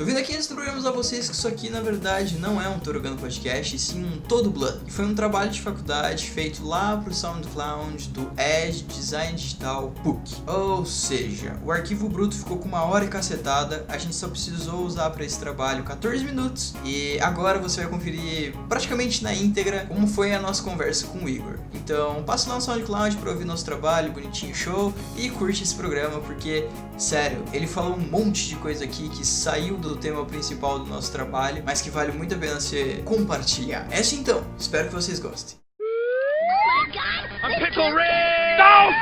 Tô vindo aqui antes do programa a vocês que isso aqui na verdade não é um Torogando Podcast, e sim um Todo Blood. E foi um trabalho de faculdade feito lá pro SoundCloud do Edge Design Digital PUC. Ou seja, o arquivo bruto ficou com 1 hora e cacetada, a gente só precisou usar para esse trabalho 14 minutos e agora você vai conferir praticamente na íntegra como foi a nossa conversa com o Igor. Então passa lá no SoundCloud para ouvir nosso trabalho, bonitinho, show, e curte esse programa porque, sério, ele falou um monte de coisa aqui que saiu do tema principal do nosso trabalho, mas que vale muito a pena você compartilhar. É assim então, espero que vocês gostem. I'm Pickle Rick! No!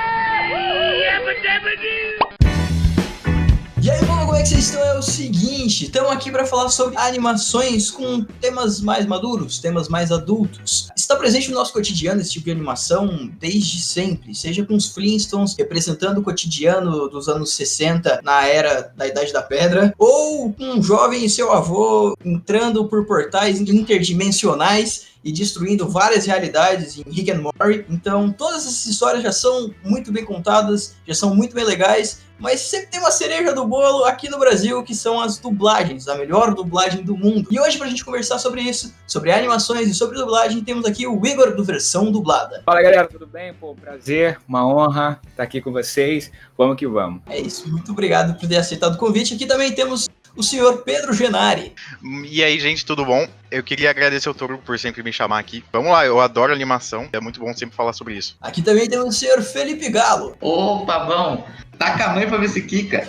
E aí, povo, como é que vocês estão? É o seguinte, estamos aqui para falar sobre animações com temas mais maduros, temas mais adultos. Está presente no nosso cotidiano esse tipo de animação desde sempre, seja com os Flintstones representando o cotidiano dos anos 60 na era da Idade da Pedra, ou com um jovem e seu avô entrando por portais interdimensionais e destruindo várias realidades em Rick and Morty. Então, todas essas histórias já são muito bem contadas, já são muito bem legais, mas sempre tem uma cereja do bolo aqui no Brasil, que são as dublagens, a melhor dublagem do mundo. E hoje, pra gente conversar sobre isso, sobre animações e sobre dublagem, temos aqui o Igor do Versão Dublada. Fala, galera, tudo bem? Pô, prazer, uma honra estar aqui com vocês. Vamos que vamos. É isso, muito obrigado por ter aceitado o convite. Aqui também temos o senhor Pedro Genari. E aí, gente, tudo bom? Eu queria agradecer ao Toro por sempre me chamar aqui. Vamos lá, eu adoro animação, é muito bom sempre falar sobre isso. Aqui também temos o senhor Felipe Galo. Opa, bom, taca a mãe pra ver se quica.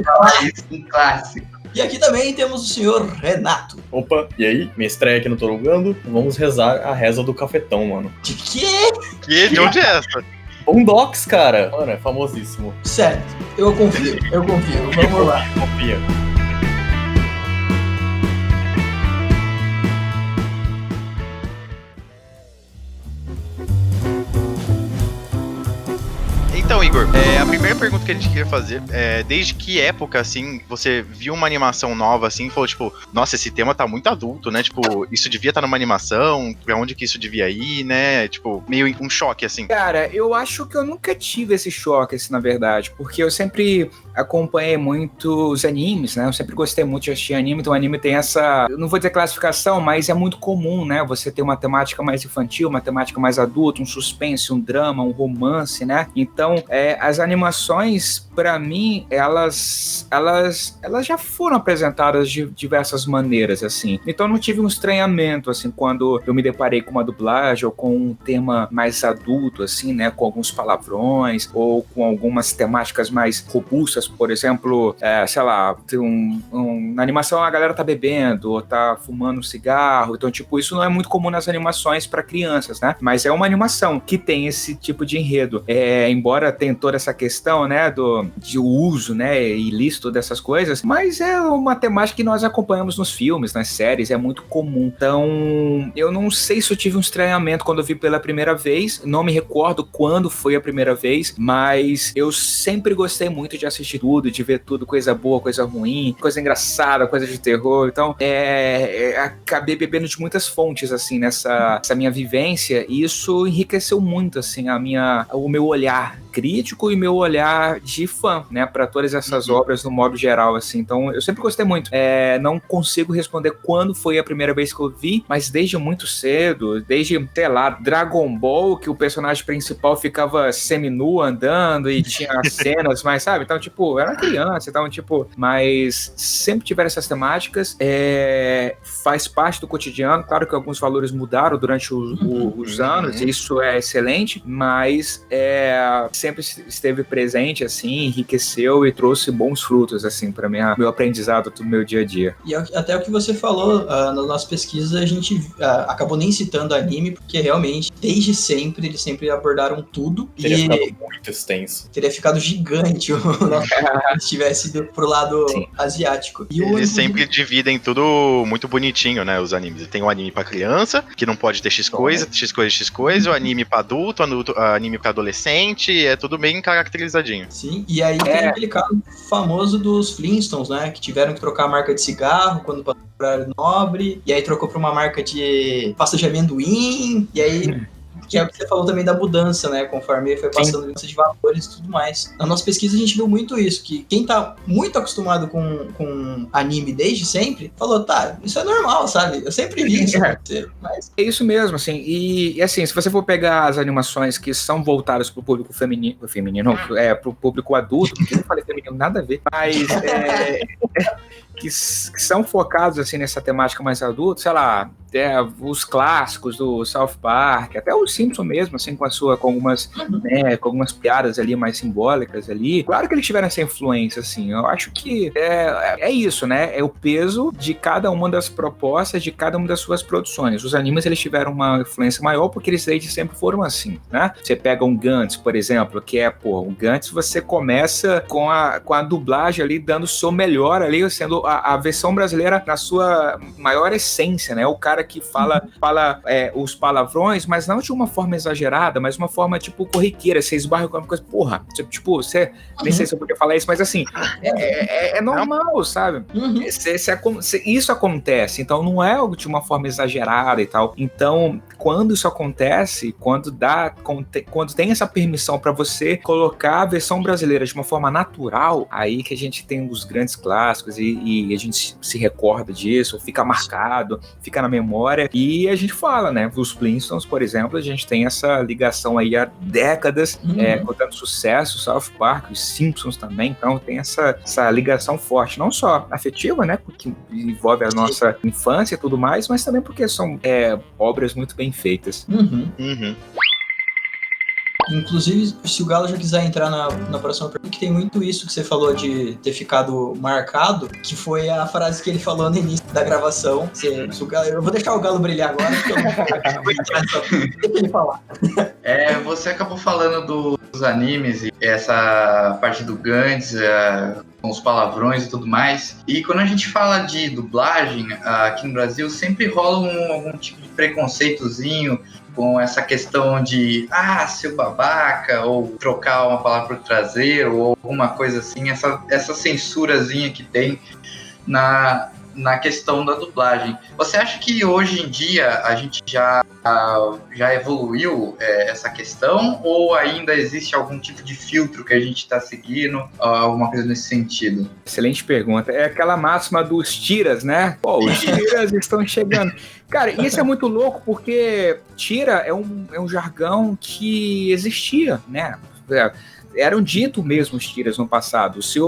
Falar isso, um clássico. E aqui também temos o senhor Renato. Opa, e aí? Minha estreia aqui no Torogando. Vamos rezar a reza do cafetão, mano. De quê? E de onde é essa? Boondocks, cara. Mano, é famosíssimo. Certo, eu confio. Vamos lá. Confia. Então, Igor, a primeira pergunta que a gente queria fazer é desde que época, assim, você viu uma animação nova, assim, e falou, tipo, nossa, esse tema tá muito adulto, né? Tipo, isso devia estar numa animação, pra onde que isso devia ir, né? Tipo, meio um choque, assim. Cara, eu acho que eu nunca tive esse choque, assim, na verdade, porque eu sempre acompanhei muito os animes, né? Eu sempre gostei muito de assistir anime, então o anime tem essa, eu não vou dizer classificação, mas é muito comum, né? Você ter uma temática mais infantil, uma temática mais adulta, um suspense, um drama, um romance, né? Então, as animações, pra mim, elas já foram apresentadas de diversas maneiras, assim. Então, eu não tive um estranhamento, assim, quando eu me deparei com uma dublagem ou com um tema mais adulto, assim, né? Com alguns palavrões ou com algumas temáticas mais robustas, por exemplo, sei lá, na animação a galera tá bebendo ou tá fumando um cigarro, então, tipo, isso não é muito comum nas animações pra crianças, né? Mas é uma animação que tem esse tipo de enredo. Embora tenha toda essa questão, né, de uso, né, ilícito dessas coisas, mas é uma temática que nós acompanhamos nos filmes, nas séries, é muito comum. Então, eu não sei se eu tive um estranhamento quando eu vi pela primeira vez, não me recordo quando foi a primeira vez, mas eu sempre gostei muito de assistir tudo, de ver tudo, coisa boa, coisa ruim, coisa engraçada, coisa de terror. Então, acabei bebendo de muitas fontes, assim, nessa minha vivência, e isso enriqueceu muito, assim, o meu olhar crítico e meu olhar de fã, né, para todas essas obras no modo geral, assim. Então, eu sempre gostei muito. Não consigo responder quando foi a primeira vez que eu vi, mas desde muito cedo, desde, sei lá, Dragon Ball, que o personagem principal ficava seminu andando e tinha cenas, mas, sabe? Então, tipo, eu era criança, então, tipo, mas sempre tiveram essas temáticas, faz parte do cotidiano. Claro que alguns valores mudaram durante os anos, e isso é excelente, mas sempre esteve presente, assim, enriqueceu e trouxe bons frutos, assim, para meu aprendizado do meu dia a dia. E até o que você falou, nas nossas pesquisas, a gente acabou nem citando anime, porque realmente, desde sempre, eles sempre abordaram tudo. Teria ficado muito extenso. Teria ficado gigante o nosso se tivesse ido pro lado asiático. E eles sempre dividem tudo muito bonitinho, né, os animes. Tem o anime pra criança, que não pode ter X coisa, X coisa, o anime pra adulto, anime pra adolescente, é tudo bem caracterizadinho. Sim, e aí tem aquele caso famoso dos Flintstones, né, que tiveram que trocar a marca de cigarro quando passou por horário nobre, e aí trocou pra uma marca de pasta de amendoim, e aí Que é o que você falou também da mudança, né? Conforme foi passando a mudança de valores e tudo mais. Na nossa pesquisa a gente viu muito isso, que quem tá muito acostumado com anime desde sempre, falou, tá, isso é normal, sabe? Eu sempre vi isso acontecer, mas... É isso mesmo, assim, e assim, se você for pegar as animações que são voltadas pro público feminino, pro público adulto, porque eu não falei feminino, nada a ver, mas que são focados, assim, nessa temática mais adulta, sei lá, os clássicos do South Park, até o Simpson mesmo, assim, com algumas piadas ali mais simbólicas ali. Claro que eles tiveram essa influência, assim, eu acho que é isso, né? É o peso de cada uma das propostas, de cada uma das suas produções. Os animes, eles tiveram uma influência maior porque eles desde sempre foram assim, né? Você pega um Gantz, por exemplo, que um Gantz você começa com a dublagem ali, dando o seu melhor ali, sendo a versão brasileira na sua maior essência, né? O cara que fala os palavrões, mas não de uma forma exagerada, mas uma forma, tipo, corriqueira. Você esbarra com uma coisa, porra, tipo, você... Nem sei se eu podia falar isso, mas assim, é normal, sabe? Isso acontece, então não é algo de uma forma exagerada e tal. Então, quando isso acontece, quando tem essa permissão para você colocar a versão brasileira de uma forma natural, aí que a gente tem os grandes clássicos e a gente se recorda disso, fica marcado, fica na memória, e a gente fala, né? Os Flintstones, por exemplo, a gente tem essa ligação aí há décadas, contando sucesso, South Park, os Simpsons também, então tem essa ligação forte, não só afetiva, né? Porque envolve a nossa infância e tudo mais, mas também porque são obras muito bem feitas. Inclusive, se o Galo já quiser entrar na próxima pergunta, que tem muito isso que você falou de ter ficado marcado, que foi a frase que ele falou no início da gravação. Eu vou deixar o Galo brilhar agora, porque eu não vou entrar nessa pergunta. Deixa ele falar. Você acabou falando dos animes e essa parte do Gantz, com os palavrões e tudo mais. E quando a gente fala de dublagem aqui no Brasil, sempre rola algum tipo de preconceitozinho com essa questão de seu babaca, ou trocar uma palavra por traseiro, ou alguma coisa assim, essa censurazinha que tem na questão da dublagem. Você acha que hoje em dia a gente já evoluiu essa questão, ou ainda existe algum tipo de filtro que a gente está seguindo, alguma coisa nesse sentido? Excelente pergunta. É aquela máxima dos tiras, né? Os tiras estão chegando. Cara, isso é muito louco porque tira é um jargão que existia, né? Eram dito mesmo os tiras no passado. Se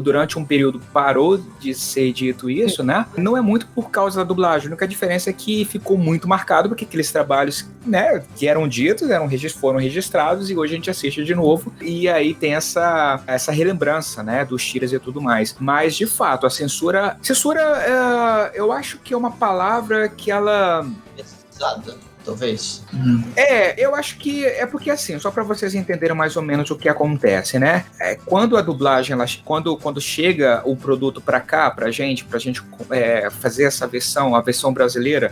durante um período parou de ser dito isso, né? Não é muito por causa da dublagem. A única diferença é que ficou muito marcado porque aqueles trabalhos, né, que eram ditos, foram registrados e hoje a gente assiste de novo. E aí tem essa relembrança, né, dos tiras e tudo mais. Mas, de fato, a censura, eu acho que é uma palavra que ela... Pesada, talvez. Eu acho que é porque, assim, só para vocês entenderem mais ou menos o que acontece, né? Quando a dublagem, quando chega o produto para cá, pra gente fazer essa versão, a versão brasileira,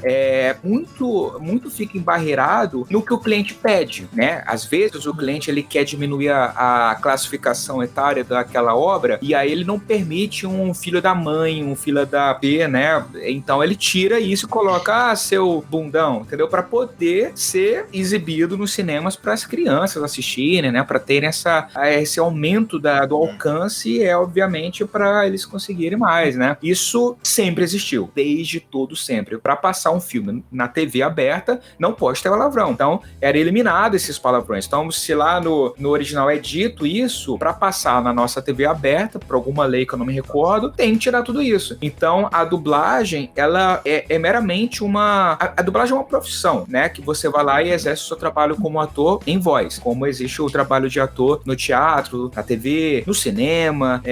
muito fica embarreirado no que o cliente pede, né? Às vezes o cliente ele quer diminuir a classificação etária daquela obra e aí ele não permite um filho da mãe, um filho da P, né? Então ele tira isso e coloca seu bundão, entendeu? Para poder ser exibido nos cinemas para as crianças assistirem, né? Para terem esse aumento do alcance, obviamente para eles conseguirem mais, né? Isso sempre existiu, desde todo sempre. Para passar um filme na TV aberta, não pode ter palavrão. Então, era eliminado esses palavrões. Então, se lá no original é dito isso, para passar na nossa TV aberta, por alguma lei que eu não me recordo, tem que tirar tudo isso. Então, a dublagem, ela é meramente a dublagem é uma profissão, né? Que você vai lá e exerce o seu trabalho como ator em voz, como existe o trabalho de ator no teatro, na TV, no cinema,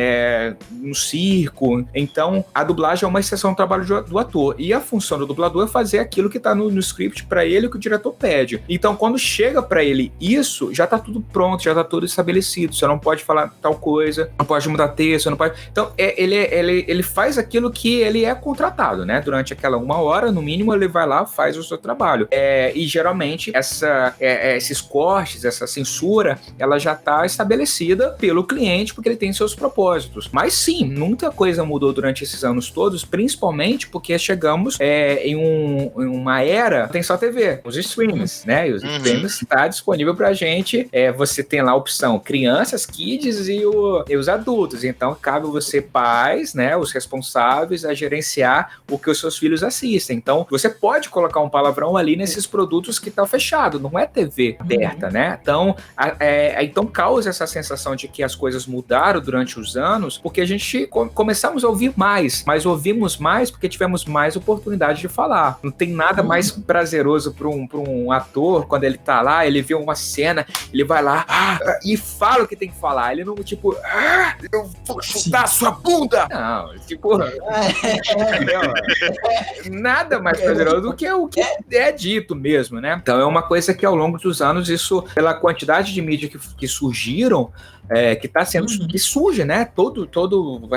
no circo. Então, a dublagem é uma exceção do trabalho do ator. E a função do dublador é fazer aquilo que tá no script para ele, que o diretor pede. Então, quando chega para ele isso, já tá tudo pronto, já tá tudo estabelecido. Você não pode falar tal coisa, não pode mudar texto, não pode... Então, ele faz aquilo que ele é contratado, né? Durante aquela 1 hora, no mínimo, ele vai lá, faz o seu trabalho. e geralmente esses cortes, essa censura, ela já está estabelecida pelo cliente porque ele tem seus propósitos. Mas sim, muita coisa mudou durante esses anos todos, principalmente porque chegamos em uma era, tem só TV, os streams, né? E os streams está disponível pra gente. Você tem lá a opção crianças, kids e os adultos. Então cabe você, pais, né? Os responsáveis a gerenciar o que os seus filhos assistem. Então você pode colocar um palavrão ali nesses produtos que tá fechado, não é TV aberta, né? Então, então causa essa sensação de que as coisas mudaram durante os anos, porque a gente começamos a ouvir mais, mas ouvimos mais porque tivemos mais oportunidade de falar. Não tem nada mais prazeroso para um ator, quando ele tá lá, ele vê uma cena, ele vai lá e fala o que tem que falar. Ele não, tipo, eu vou chutar a sua bunda! Não, tipo, nada mais prazeroso do que o que é dito mesmo, né? Então é uma coisa que ao longo dos anos, isso, pela quantidade de mídia que surgiram, que tá sendo, que surge, né? Todo,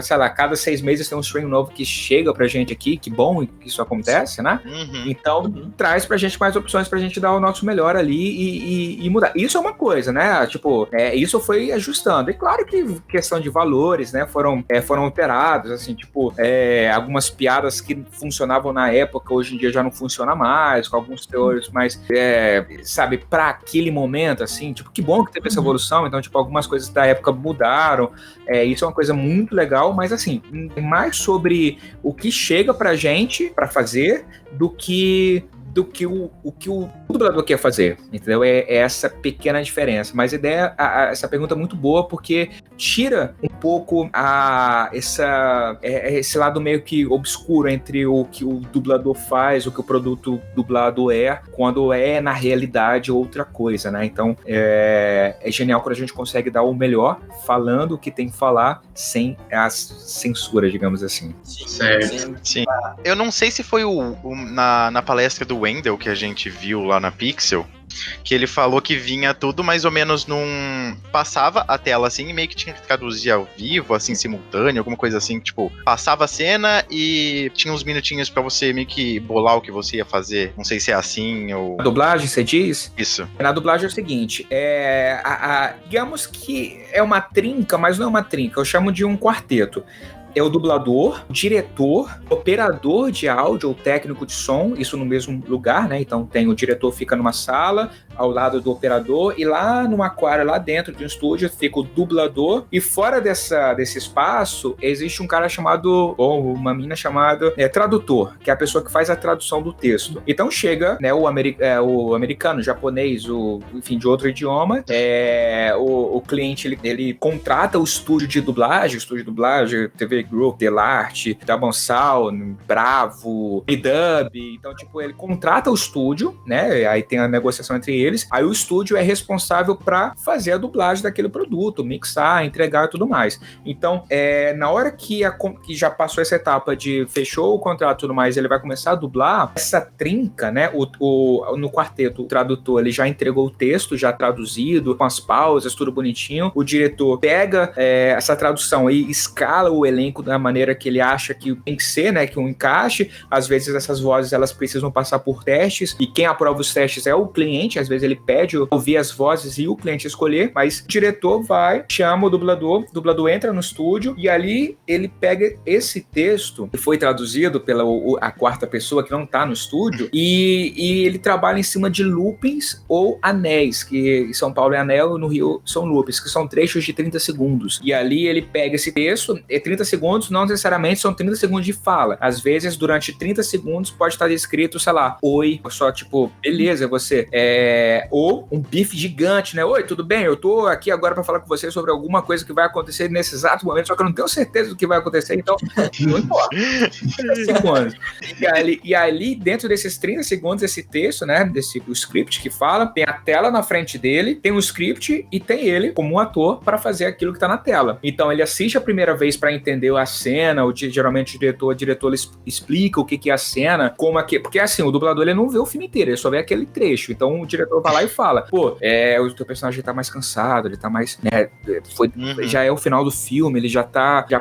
sei lá, cada 6 meses tem um stream novo que chega pra gente aqui, que bom que isso acontece, né? Então, traz pra gente mais opções pra gente dar o nosso melhor ali e mudar. Isso é uma coisa, né? Tipo, isso foi ajustando. E claro que questão de valores, né? Foram alterados, assim, tipo, algumas piadas que funcionavam na época, hoje em dia já não funciona mais, com alguns teores, mas, sabe, pra aquele momento, assim, tipo, que bom que teve essa evolução, então, tipo, algumas coisas da época mudaram, isso é uma coisa muito legal, mas assim, mais sobre o que chega pra gente pra fazer do que o dublador quer fazer, entendeu? É essa pequena diferença. Mas a ideia, essa pergunta é muito boa porque tira um pouco esse lado meio que obscuro entre o que o dublador faz, o que o produto dublado quando na realidade outra coisa, né? Então é genial quando a gente consegue dar o melhor falando o que tem que falar sem as censuras, digamos assim. Certo. Sim. Eu não sei se foi na palestra do Wendell que a gente viu lá na Pixel, que ele falou que vinha tudo mais ou menos passava a tela assim e meio que tinha que traduzir ao vivo, assim, simultâneo, alguma coisa assim, tipo, passava a cena e tinha uns minutinhos pra você meio que bolar o que você ia fazer. Não sei se é assim ou... A dublagem, você diz? Isso. Na dublagem é o seguinte, digamos que é uma trinca, mas não é uma trinca, eu chamo de um quarteto. É o dublador, o diretor, operador de áudio ou técnico de som, isso no mesmo lugar, né? Então o diretor fica numa sala ao lado do operador e lá num aquário, lá dentro de um estúdio, fica o dublador e fora desse espaço existe um cara chamado, ou uma mina chamada tradutor, que é a pessoa que faz a tradução do texto. Então chega, né, o americano, o japonês, enfim, de outro idioma, o cliente, ele contrata o estúdio de dublagem, TV Group, Delarte, Dabonsal, Bravo, Bidub. Então, tipo, ele contrata o estúdio, né? Aí tem a negociação entre eles. Aí o estúdio é responsável para fazer a dublagem daquele produto, mixar, entregar e tudo mais. Então, na hora que já passou essa etapa de fechou o contrato e tudo mais, ele vai começar a dublar, essa trinca, né? No quarteto, o tradutor, ele já entregou o texto, já traduzido, com as pausas, tudo bonitinho. O diretor pega essa tradução e escala o elenco da maneira que ele acha que tem que ser, né, que um encaixe. Às vezes essas vozes, elas precisam passar por testes, e quem aprova os testes é o cliente. Às vezes ele pede ouvir as vozes e o cliente escolher, mas o diretor vai, chama o dublador entra no estúdio, e ali ele pega esse texto que foi traduzido pela a quarta pessoa que não tá no estúdio, e ele trabalha em cima de loopings ou anéis, que em São Paulo é anel e no Rio são loopings, que são trechos de 30 segundos. E ali ele pega esse texto, 30 segundos não necessariamente são 30 segundos de fala. Às vezes, durante 30 segundos pode estar escrito, sei lá, oi, só tipo, beleza, você. Ou um bife gigante, né? Oi, tudo bem? Eu tô aqui agora pra falar com você sobre alguma coisa que vai acontecer nesse exato momento, só que eu não tenho certeza do que vai acontecer, então não importa. 30 segundos. E ali, dentro desses 30 segundos, esse texto, né? O script que fala, tem a tela na frente dele, tem o script e tem ele como um ator para fazer aquilo que tá na tela. Então ele assiste a primeira vez para entender a cena, geralmente o diretor explica o que é a cena, como é que... Porque assim, o dublador ele não vê o filme inteiro, ele só vê aquele trecho. Então o diretor vai lá e fala, pô, o teu personagem tá mais cansado, ele tá mais, né, já é o final do filme, ele já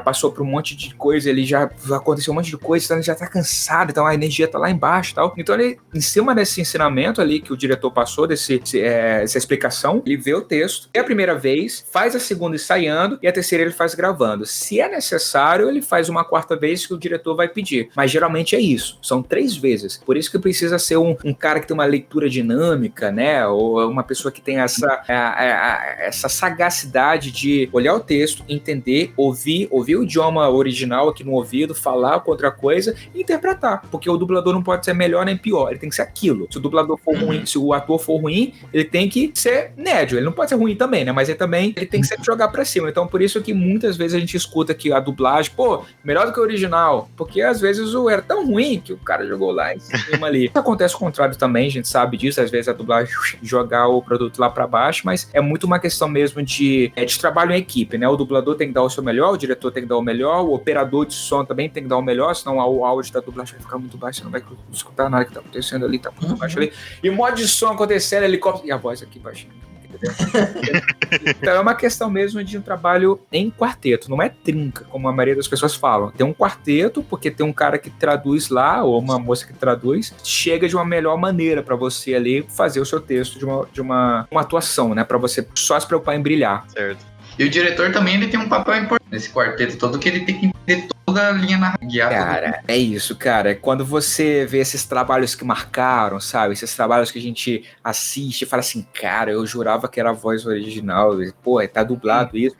passou por um monte de coisa, ele já aconteceu um monte de coisa, então ele já tá cansado, então a energia tá lá embaixo e tal. Então ele, em cima desse ensinamento ali que o diretor passou, essa explicação, ele vê o texto, é a primeira vez, faz a segunda ensaiando e a terceira ele faz gravando. Se é necessário, ele faz uma quarta vez que o diretor vai pedir, mas geralmente é isso, são 3 vezes. Por isso que precisa ser um cara que tem uma leitura dinâmica, né, ou uma pessoa que tem essa sagacidade de olhar o texto, entender, ouvir o idioma original aqui no ouvido, falar com outra coisa e interpretar, porque o dublador não pode ser melhor nem pior, ele tem que ser aquilo. Se o dublador for ruim, se o ator for ruim, ele tem que ser médio, ele não pode ser ruim também, né, mas ele tem que sempre jogar pra cima. Então por isso que muitas vezes a gente escuta que a dublagem, pô, melhor do que o original, porque às vezes era tão ruim que o cara jogou lá em cima ali. Acontece o contrário também, a gente sabe disso, às vezes a dublagem jogar o produto lá pra baixo, mas é muito uma questão mesmo de trabalho em equipe, né? O dublador tem que dar o seu melhor, o diretor tem que dar o melhor, o operador de som também tem que dar o melhor, senão o áudio da dublagem vai ficar muito baixo, você não vai escutar nada que tá acontecendo ali, tá muito baixo ali. E o modo de som acontecendo, helicóptero, e a voz aqui baixinho. Então é uma questão mesmo de um trabalho em quarteto, não é trinca, como a maioria das pessoas falam. Tem um quarteto, porque tem um cara que traduz lá, ou uma moça que traduz, chega de uma melhor maneira pra você ali fazer o seu texto de uma atuação, né? Pra você só se preocupar em brilhar. Certo. E o diretor também ele tem um papel importante nesse quarteto todo, que ele tem que entender toda a linha narrativa. Cara, é isso, cara. Quando você vê esses trabalhos que marcaram, sabe? Esses trabalhos que a gente assiste e fala assim, cara, eu jurava que era a voz original. Pô, tá dublado isso.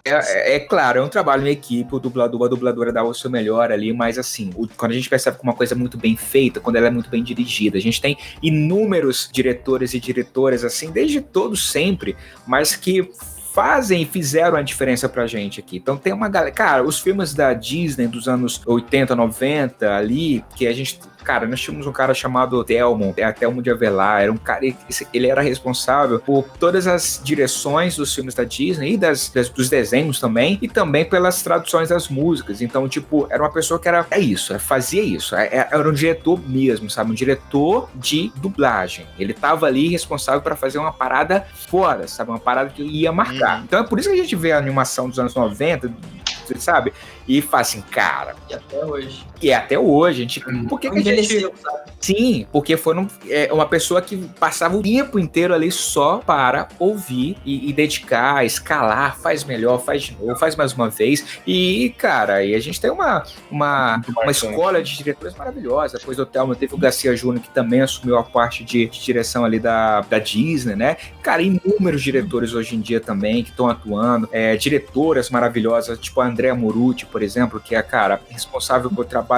É claro, é um trabalho em equipe, a dubladora dá o seu melhor ali, mas assim, quando a gente percebe que uma coisa é muito bem feita, quando ela é muito bem dirigida, a gente tem inúmeros diretores e diretoras, assim, desde todos sempre, mas que fazem e fizeram a diferença pra gente aqui. Então tem uma galera... Cara, os filmes da Disney dos anos 80, 90 ali, que a gente... Cara, nós tínhamos um cara chamado Telmo de Avelar, era um cara, ele era responsável por todas as direções dos filmes da Disney e dos desenhos também, e também pelas traduções das músicas. Então, tipo, era uma pessoa que fazia isso, era um diretor mesmo, sabe? Um diretor de dublagem. Ele tava ali responsável para fazer uma parada fora, sabe? Uma parada que ia marcar. Então é por isso que a gente vê a animação dos anos 90, sabe? E fala assim, cara... E até hoje. A gente... Por que a gente... Sabe? Sim, porque foi uma pessoa que passava o tempo inteiro ali só para ouvir e dedicar, escalar, faz melhor, faz de novo, faz mais uma vez. E, cara, e a gente tem uma escola de diretores maravilhosa. Depois do Telmo teve o Garcia Júnior, que também assumiu a parte de direção ali da Disney, né? Cara, inúmeros diretores hoje em dia também que estão atuando. Diretoras maravilhosas, tipo a Andrea Morucci, por exemplo, que é, cara, responsável por trabalhos,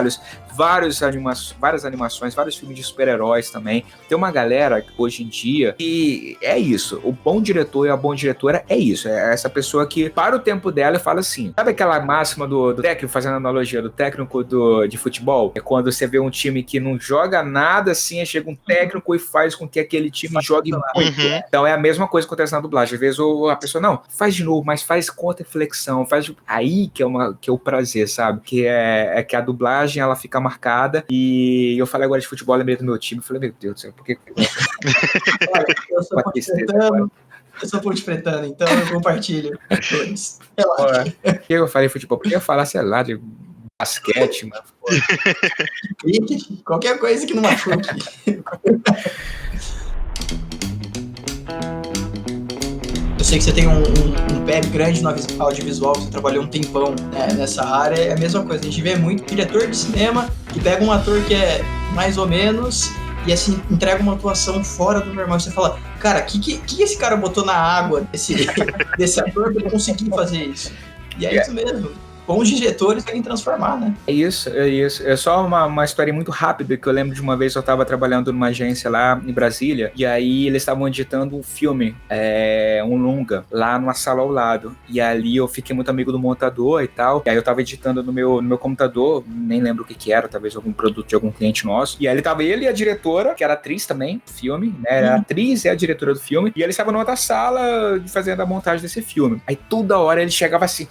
várias animações, vários filmes de super-heróis também. Tem uma galera hoje em dia que é isso. O bom diretor e a boa diretora é isso. É essa pessoa que para o tempo dela e fala assim, sabe aquela máxima do técnico, fazendo analogia, do técnico de futebol? É quando você vê um time que não joga nada assim, aí chega um técnico e faz com que aquele time jogue muito. Então é a mesma coisa que acontece na dublagem. Às vezes a pessoa, não, faz de novo, mas faz com outra reflexão, faz aí que é o prazer, sabe? Que é que a dublagem, ela fica marcada. E eu falei agora de futebol, lembrei do meu time, falei, meu Deus do céu, por que... Olha, eu sou ponte pretano, então eu compartilho todos. Por que eu falei futebol? Porque eu falar, sei lá, de basquete, mano. Cricket, qualquer coisa que não machuque. Eu sei que você tem um pé grande no audiovisual, você trabalhou um tempão, né, nessa área, é a mesma coisa. A gente vê muito diretor de cinema que pega um ator que é mais ou menos e assim entrega uma atuação fora do normal. Você fala, cara, que esse cara botou na água desse ator pra ele conseguir fazer isso? E é isso mesmo. Bons diretores querem transformar, né? É isso. É só uma história muito rápida que eu lembro de uma vez eu estava trabalhando numa agência lá em Brasília e aí eles estavam editando um filme, um longa, lá numa sala ao lado. E ali eu fiquei muito amigo do montador e tal. E aí eu tava editando no meu computador, nem lembro o que era, talvez algum produto de algum cliente nosso. E aí tava ele e a diretora, que era atriz também do filme, né? Era a atriz e a diretora do filme. E eles estavam numa outra sala fazendo a montagem desse filme. Aí toda hora ele chegava assim...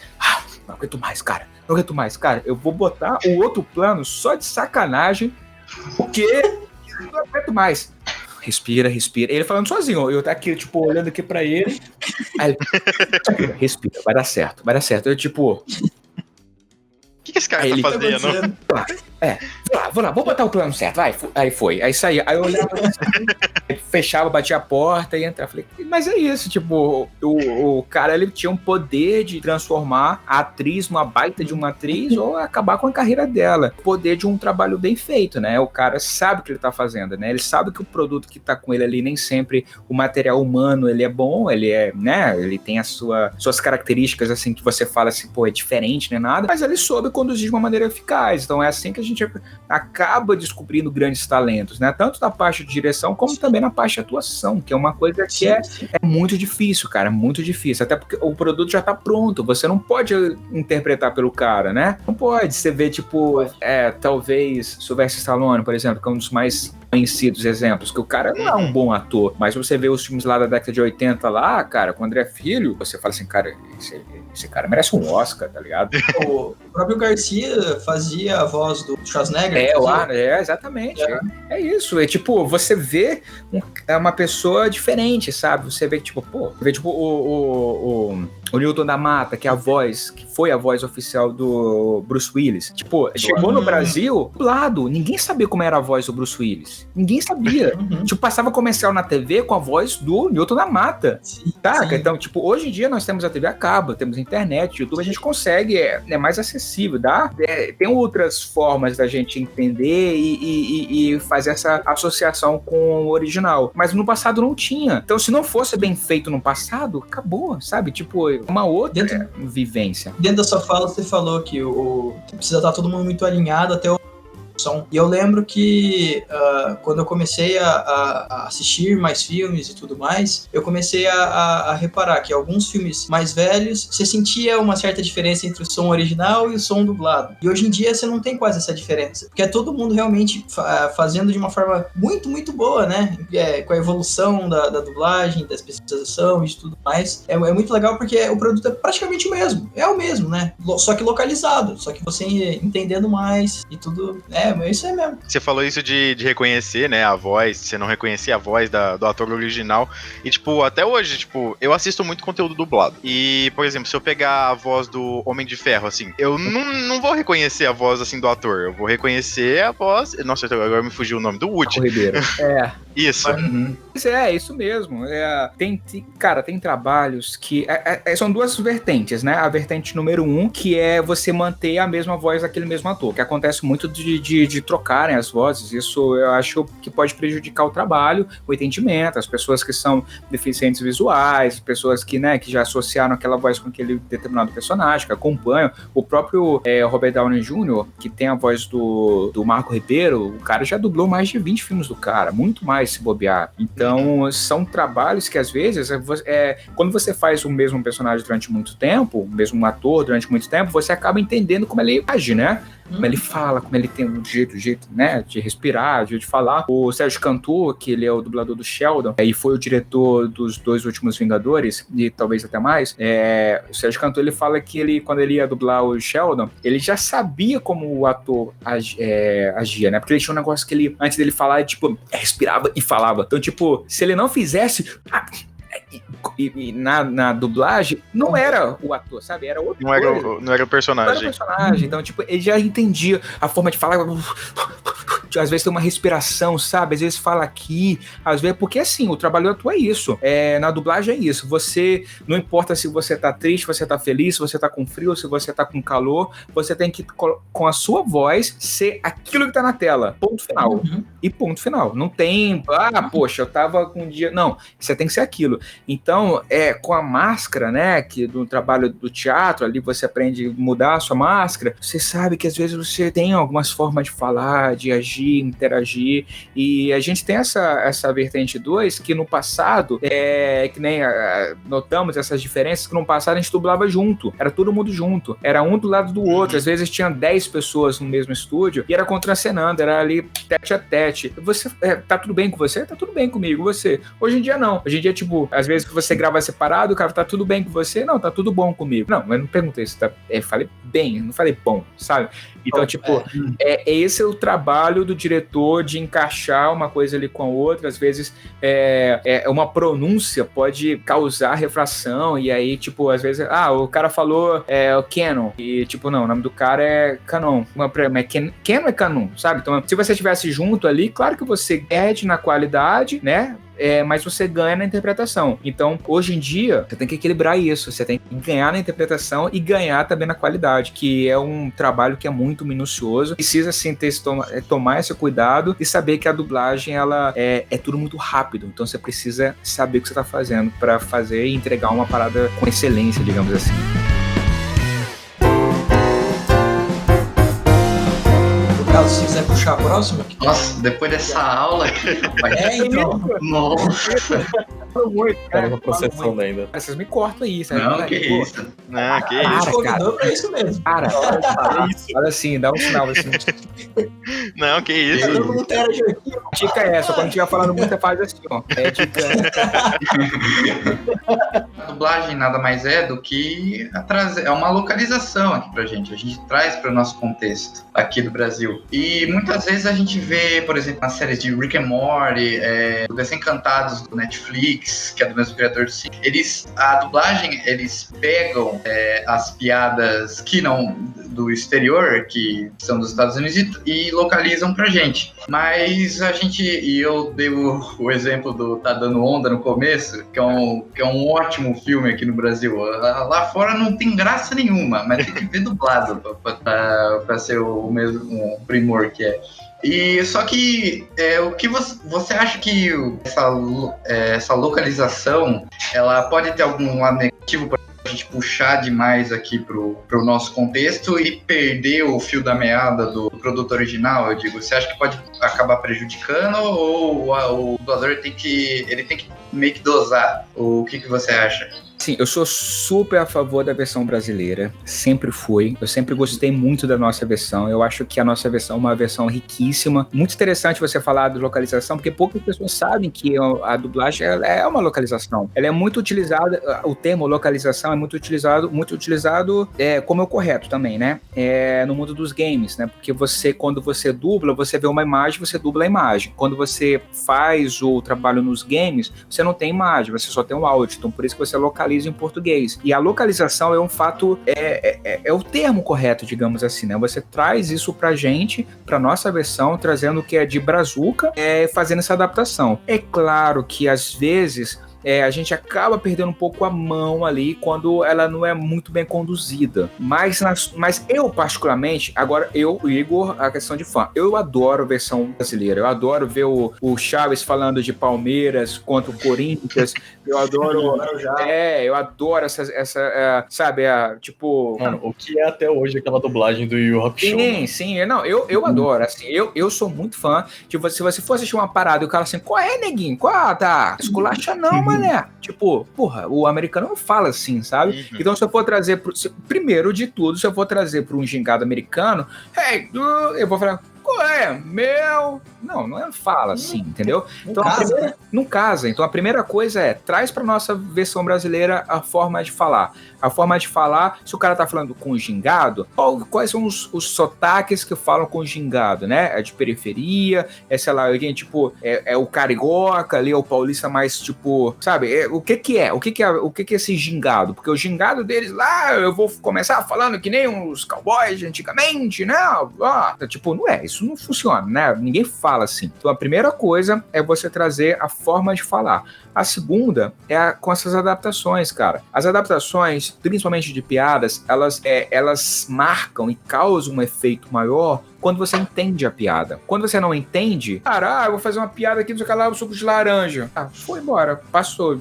não aguento mais, cara. Não aguento mais, cara. Eu vou botar o outro plano só de sacanagem, porque eu não aguento mais. Respira. Ele falando sozinho, eu tá aqui, tipo, olhando aqui pra ele. Aí ele, respira, vai dar certo. Eu, tipo... O que esse cara tá fazendo? Vou lá, vou botar o plano certo, vai. Aí foi, aí saía. Aí eu olhava assim, fechava, batia a porta e entrava. Falei, mas é isso, tipo, o cara, ele tinha um poder de transformar a atriz numa baita de uma atriz ou acabar com a carreira dela. O poder de um trabalho bem feito, né? O cara sabe o que ele tá fazendo, né? Ele sabe que o produto que tá com ele ali, nem sempre o material humano, ele é bom, ele é, né? Ele tem suas características, assim, que você fala assim, pô, é diferente, não é nada, mas ele soube conduzir de uma maneira eficaz. Então é assim que a gente acaba descobrindo grandes talentos, né? Tanto na parte de direção, como também na parte de atuação, que é uma coisa que é muito difícil, cara, muito difícil. Até porque o produto já tá pronto, você não pode interpretar pelo cara, né? Não pode. Você vê, tipo, talvez Sylvester Stallone, por exemplo, que é um dos mais conhecidos exemplos, que o cara não é um bom ator, mas você vê os filmes lá da década de 80 lá, cara, com o André Filho, você fala assim, cara, esse cara merece um Oscar, tá ligado? O próprio Garcia fazia a voz do Schwarzenegger. Exatamente. É isso. É tipo, você vê uma pessoa diferente, sabe? Você vê, tipo, o Newton da Mata, que foi a voz oficial do Bruce Willis. Tipo, chegou no Brasil, dublado. Ninguém sabia como era a voz do Bruce Willis. Ninguém sabia. Tipo, passava comercial na TV com a voz do Newton da Mata. Saca? Então, tipo, hoje em dia nós temos a TV a cabo, temos a internet, YouTube, a gente consegue, é mais acessível, tem outras formas da gente entender e fazer essa associação com o original. Mas no passado não tinha. Então, se não fosse bem feito no passado, acabou, sabe? Tipo, uma outra vivência. Dentro da sua fala, você falou que precisa estar todo mundo muito alinhado até o som. E eu lembro que quando eu comecei a assistir mais filmes e tudo mais, eu comecei a reparar que alguns filmes mais velhos, você sentia uma certa diferença entre o som original e o som dublado. E hoje em dia você não tem quase essa diferença, porque é todo mundo realmente fazendo de uma forma muito, muito boa, né? Com a evolução da dublagem, da especialização e de tudo mais. É muito legal porque o produto é praticamente o mesmo. É o mesmo, né? Só que localizado, só que você entendendo mais e tudo... Mas isso é mesmo. Você falou isso de reconhecer, né, a voz, você não reconhecia a voz do ator original. E, tipo, até hoje, tipo, eu assisto muito conteúdo dublado. E, por exemplo, se eu pegar a voz do Homem de Ferro, assim, eu não vou reconhecer a voz, assim, do ator. Eu vou reconhecer a voz... Nossa, agora me fugiu o nome do Woody. Ribeiro. Isso. Isso mesmo. Cara, tem trabalhos que... são duas vertentes, né? A vertente número 1, que é você manter a mesma voz daquele mesmo ator, que acontece muito de trocarem as vozes. Isso eu acho que pode prejudicar o trabalho, o entendimento, as pessoas que são deficientes visuais, pessoas que já associaram aquela voz com aquele determinado personagem, que acompanham. O próprio Robert Downey Jr., que tem a voz do Marco Ribeiro, o cara já dublou mais de 20 filmes do cara, muito mais se bobear. Então, são trabalhos que às vezes, quando você faz o mesmo personagem durante muito tempo, o mesmo ator durante muito tempo, você acaba entendendo como ele age, né? Como ele fala, como ele tem um jeito, né, de respirar, de falar. O Sérgio Cantor, que ele é o dublador do Sheldon, e foi o diretor dos 2 últimos Vingadores, e talvez até mais, o Sérgio Cantor, ele fala que quando ele ia dublar o Sheldon, ele já sabia como o ator agia, né, porque ele tinha um negócio que ele, antes dele falar, tipo, respirava e falava. Então, tipo, se ele não fizesse... E na dublagem, não era o ator, sabe? Era outro. Não era o personagem. Então, tipo, ele já entendia a forma de falar. Às vezes tem uma respiração, sabe? Às vezes fala aqui, às vezes... Porque, assim, o trabalho do ator é isso. Na dublagem é isso. Você... Não importa se você tá triste, se você tá feliz, se você tá com frio, se você tá com calor, você tem que, com a sua voz, ser aquilo que tá na tela. Ponto final. E ponto final. Não tem... poxa, eu tava com um dia... Não. Você tem que ser aquilo. Então, com a máscara, né, que no trabalho do teatro, ali você aprende a mudar a sua máscara, você sabe que às vezes você tem algumas formas de falar, de agir, interagir, e a gente tem essa vertente 2, que no passado, que nem notamos essas diferenças, que no passado a gente dublava junto, era todo mundo junto, era um do lado do outro, às vezes tinha 10 pessoas no mesmo estúdio, e era contracenando, era ali tete a tete, internet, você tá tudo bem com você? Tá tudo bem comigo, você. Hoje em dia não. Hoje em dia, tipo, às vezes você grava separado, o cara tá tudo bem com você? Não, tá tudo bom comigo. Não, mas não perguntei se tá. Falei bem, não falei bom, sabe? Então, esse é o trabalho do diretor de encaixar uma coisa ali com a outra. Às vezes, uma pronúncia pode causar refração, e aí, tipo, às vezes, o cara falou o Canon, e, tipo, não, o nome do cara é Canon. Mas Canon é Canon, sabe? Então, se você estivesse junto ali, claro que você perde na qualidade, né? Mas você ganha na interpretação. Então, hoje em dia, você tem que equilibrar isso. Você tem que ganhar na interpretação e ganhar também na qualidade, que é um trabalho que é muito minucioso. Precisa, sim, tomar esse cuidado e saber que a dublagem, ela é tudo muito rápido. Então, você precisa saber o que você está fazendo para fazer e entregar uma parada com excelência, digamos assim. Se quiser puxar a próxima. Nossa, depois dessa aula aqui, rapaz. Então. Nossa. Muito, cara. Tava processando ainda. Vocês me cortam aí, sabe? Não, que isso. Não, que A gente isso. convidou pra isso mesmo. Cara, olha assim, dá um sinal assim. Não, que isso. Todo mundo interage aqui. Dica é essa, quando estiver falando muito, faz assim, ó. Dica. A dublagem nada mais é do que é uma localização aqui pra gente. A gente traz para o nosso contexto aqui do Brasil. E muitas vezes a gente vê, por exemplo, nas séries de Rick and Morty, Desencantados do Netflix, que é do mesmo criador do Sim. A dublagem, eles pegam as piadas que não do exterior, que são dos Estados Unidos, e localizam pra gente. Mas eu dei o exemplo do Tá Dando Onda no começo, que é um ótimo filme aqui no Brasil. Lá fora não tem graça nenhuma, mas tem que ver dublado pra ser o mesmo primor que é. E só que o que você acha que essa localização ela pode ter algum lado negativo para a gente puxar demais aqui pro nosso contexto e perder o fio da meada do produto original? Eu digo, você acha que pode acabar prejudicando ou o dublador tem que meio que dosar? O que você acha? Sim, eu sou super a favor da versão brasileira, sempre fui, eu sempre gostei muito da nossa versão, eu acho que a nossa versão é uma versão riquíssima, muito interessante você falar de localização, porque poucas pessoas sabem que a dublagem é uma localização, ela é muito utilizada, o termo localização é muito utilizado como é o correto também, né, no mundo dos games, né, porque quando você dubla, você vê uma imagem, você dubla a imagem, quando você faz o trabalho nos games, você não tem imagem, você só tem um áudio, então por isso que você localiza em português. E a localização é um fato, é o termo correto, digamos assim, né? Você traz isso pra gente, pra nossa versão, trazendo o que é de brazuca, fazendo essa adaptação. É claro que às vezes a gente acaba perdendo um pouco a mão ali quando ela não é muito bem conduzida. Mas eu, particularmente, agora o Igor, a questão de fã, eu adoro a versão brasileira, eu adoro ver o Chaves falando de Palmeiras contra o Corinthians, eu adoro eu adoro essa sabe, tipo... Mano, o que é até hoje aquela dublagem do Yu Yu Hakusho? Sim, eu adoro, assim, eu sou muito fã, tipo, se você for assistir uma parada e o cara assim, qual é, neguinho? Qual, tá? Esculacha não, mano. Tipo, porra, o americano não fala assim, sabe? Então, se eu for trazer primeiro de tudo, se eu for trazer para um gingado americano, eu vou falar, qual é? Meu... Não fala assim, entendeu? Então, não casa. Então, a primeira coisa traz pra nossa versão brasileira a forma de falar. A forma de falar, se o cara tá falando com gingado, quais são os sotaques que falam com gingado, né? É de periferia, sei lá, alguém, tipo, é o carioca ali, é o paulista mais, tipo, sabe? O que é? O que é esse gingado? Porque o gingado deles lá, eu vou começar falando que nem os cowboys de antigamente, né? Tipo, não é, isso não funciona, né? Ninguém fala assim. Então, a primeira coisa é você trazer a forma de falar. A segunda é com essas adaptações, cara. As adaptações, principalmente de piadas, elas marcam e causam um efeito maior quando você entende a piada. Quando você não entende, cara, eu vou fazer uma piada aqui, não sei o que lá, o suco de laranja. Foi embora, passou.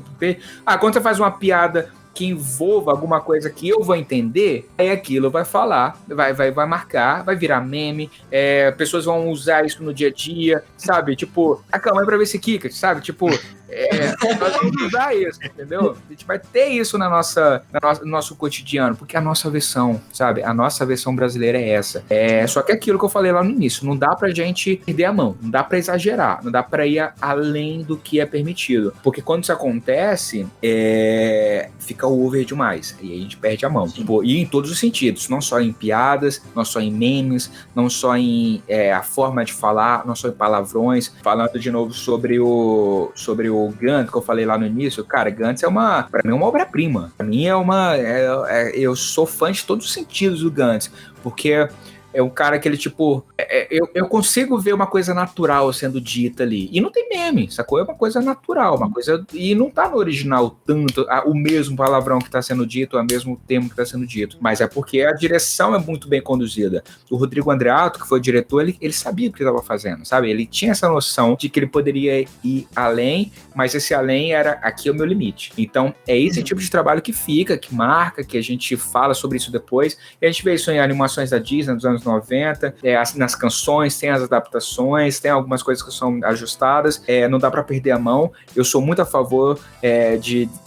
Quando você faz uma piada que envolva alguma coisa que eu vou entender, aí aquilo vai falar, vai marcar, vai virar meme, pessoas vão usar isso no dia a dia, sabe? Tipo, calma aí pra ver esse Kika, sabe? Tipo, nós vamos usar isso, entendeu? A gente vai ter isso no nosso cotidiano, porque a nossa versão, sabe? A nossa versão brasileira é essa. Só que aquilo que eu falei lá no início, não dá pra gente perder a mão, não dá pra exagerar, não dá pra ir além do que é permitido. Porque quando isso acontece, fica over demais. E aí a gente perde a mão. E em todos os sentidos, não só em piadas, não só em memes, não só em a forma de falar, não só em palavrões. Falando de novo sobre o Gantz, que eu falei lá no início, cara, Gantz pra mim é uma obra-prima. Pra mim eu sou fã de todos os sentidos do Gantz, porque é um cara que ele, tipo... Eu consigo ver uma coisa natural sendo dita ali. E não tem meme, sacou? É uma coisa natural, uma coisa... E não tá no original tanto o mesmo palavrão que tá sendo dito, o mesmo termo que tá sendo dito. Mas é porque a direção é muito bem conduzida. O Rodrigo Andreato, que foi o diretor, ele sabia o que ele tava fazendo, sabe? Ele tinha essa noção de que ele poderia ir além, mas esse além era aqui é o meu limite. Então, é esse tipo de trabalho que fica, que marca, que a gente fala sobre isso depois. E a gente vê isso em animações da Disney dos anos 90, nas canções, tem as adaptações, tem algumas coisas que são ajustadas, não dá pra perder a mão. Eu sou muito a favor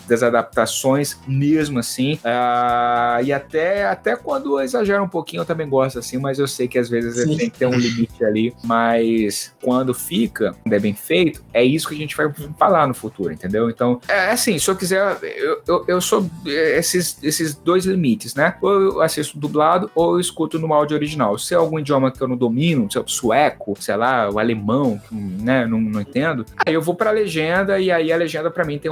das adaptações, mesmo assim, e até quando exagera um pouquinho eu também gosto assim, mas eu sei que às vezes tem que ter um limite ali, mas quando é bem feito, é isso que a gente vai falar no futuro, entendeu? Então, assim, se eu quiser, eu sou esses dois limites, né? Ou eu assisto dublado, ou eu escuto no áudio original. Se é algum idioma que eu não domino, se é o sueco, sei lá, o alemão, né, não entendo, aí eu vou pra legenda, e aí a legenda pra mim tem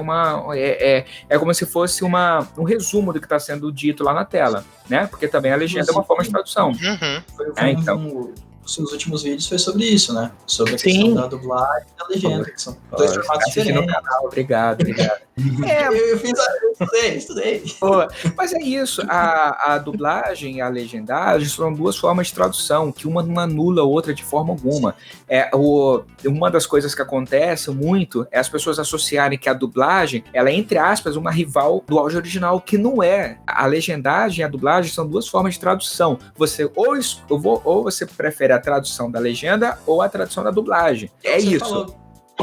é como se fosse um resumo do que tá sendo dito lá na tela, né? Porque também a legenda é uma forma de tradução. Então... Os seus últimos vídeos foi sobre isso, né? Sobre a questão da dublagem e da legenda, que são dois formatos diferentes. No canal. Obrigado. Eu estudei. Pô, mas é isso, a dublagem e a legendagem são duas formas de tradução, que uma não anula a outra de forma alguma. Uma das coisas que acontece muito é as pessoas associarem que a dublagem, ela é, entre aspas, uma rival do áudio original, que não é. A legendagem e a dublagem são duas formas de tradução. Você ou você prefere a tradução da legenda ou a tradução da dublagem. Isso.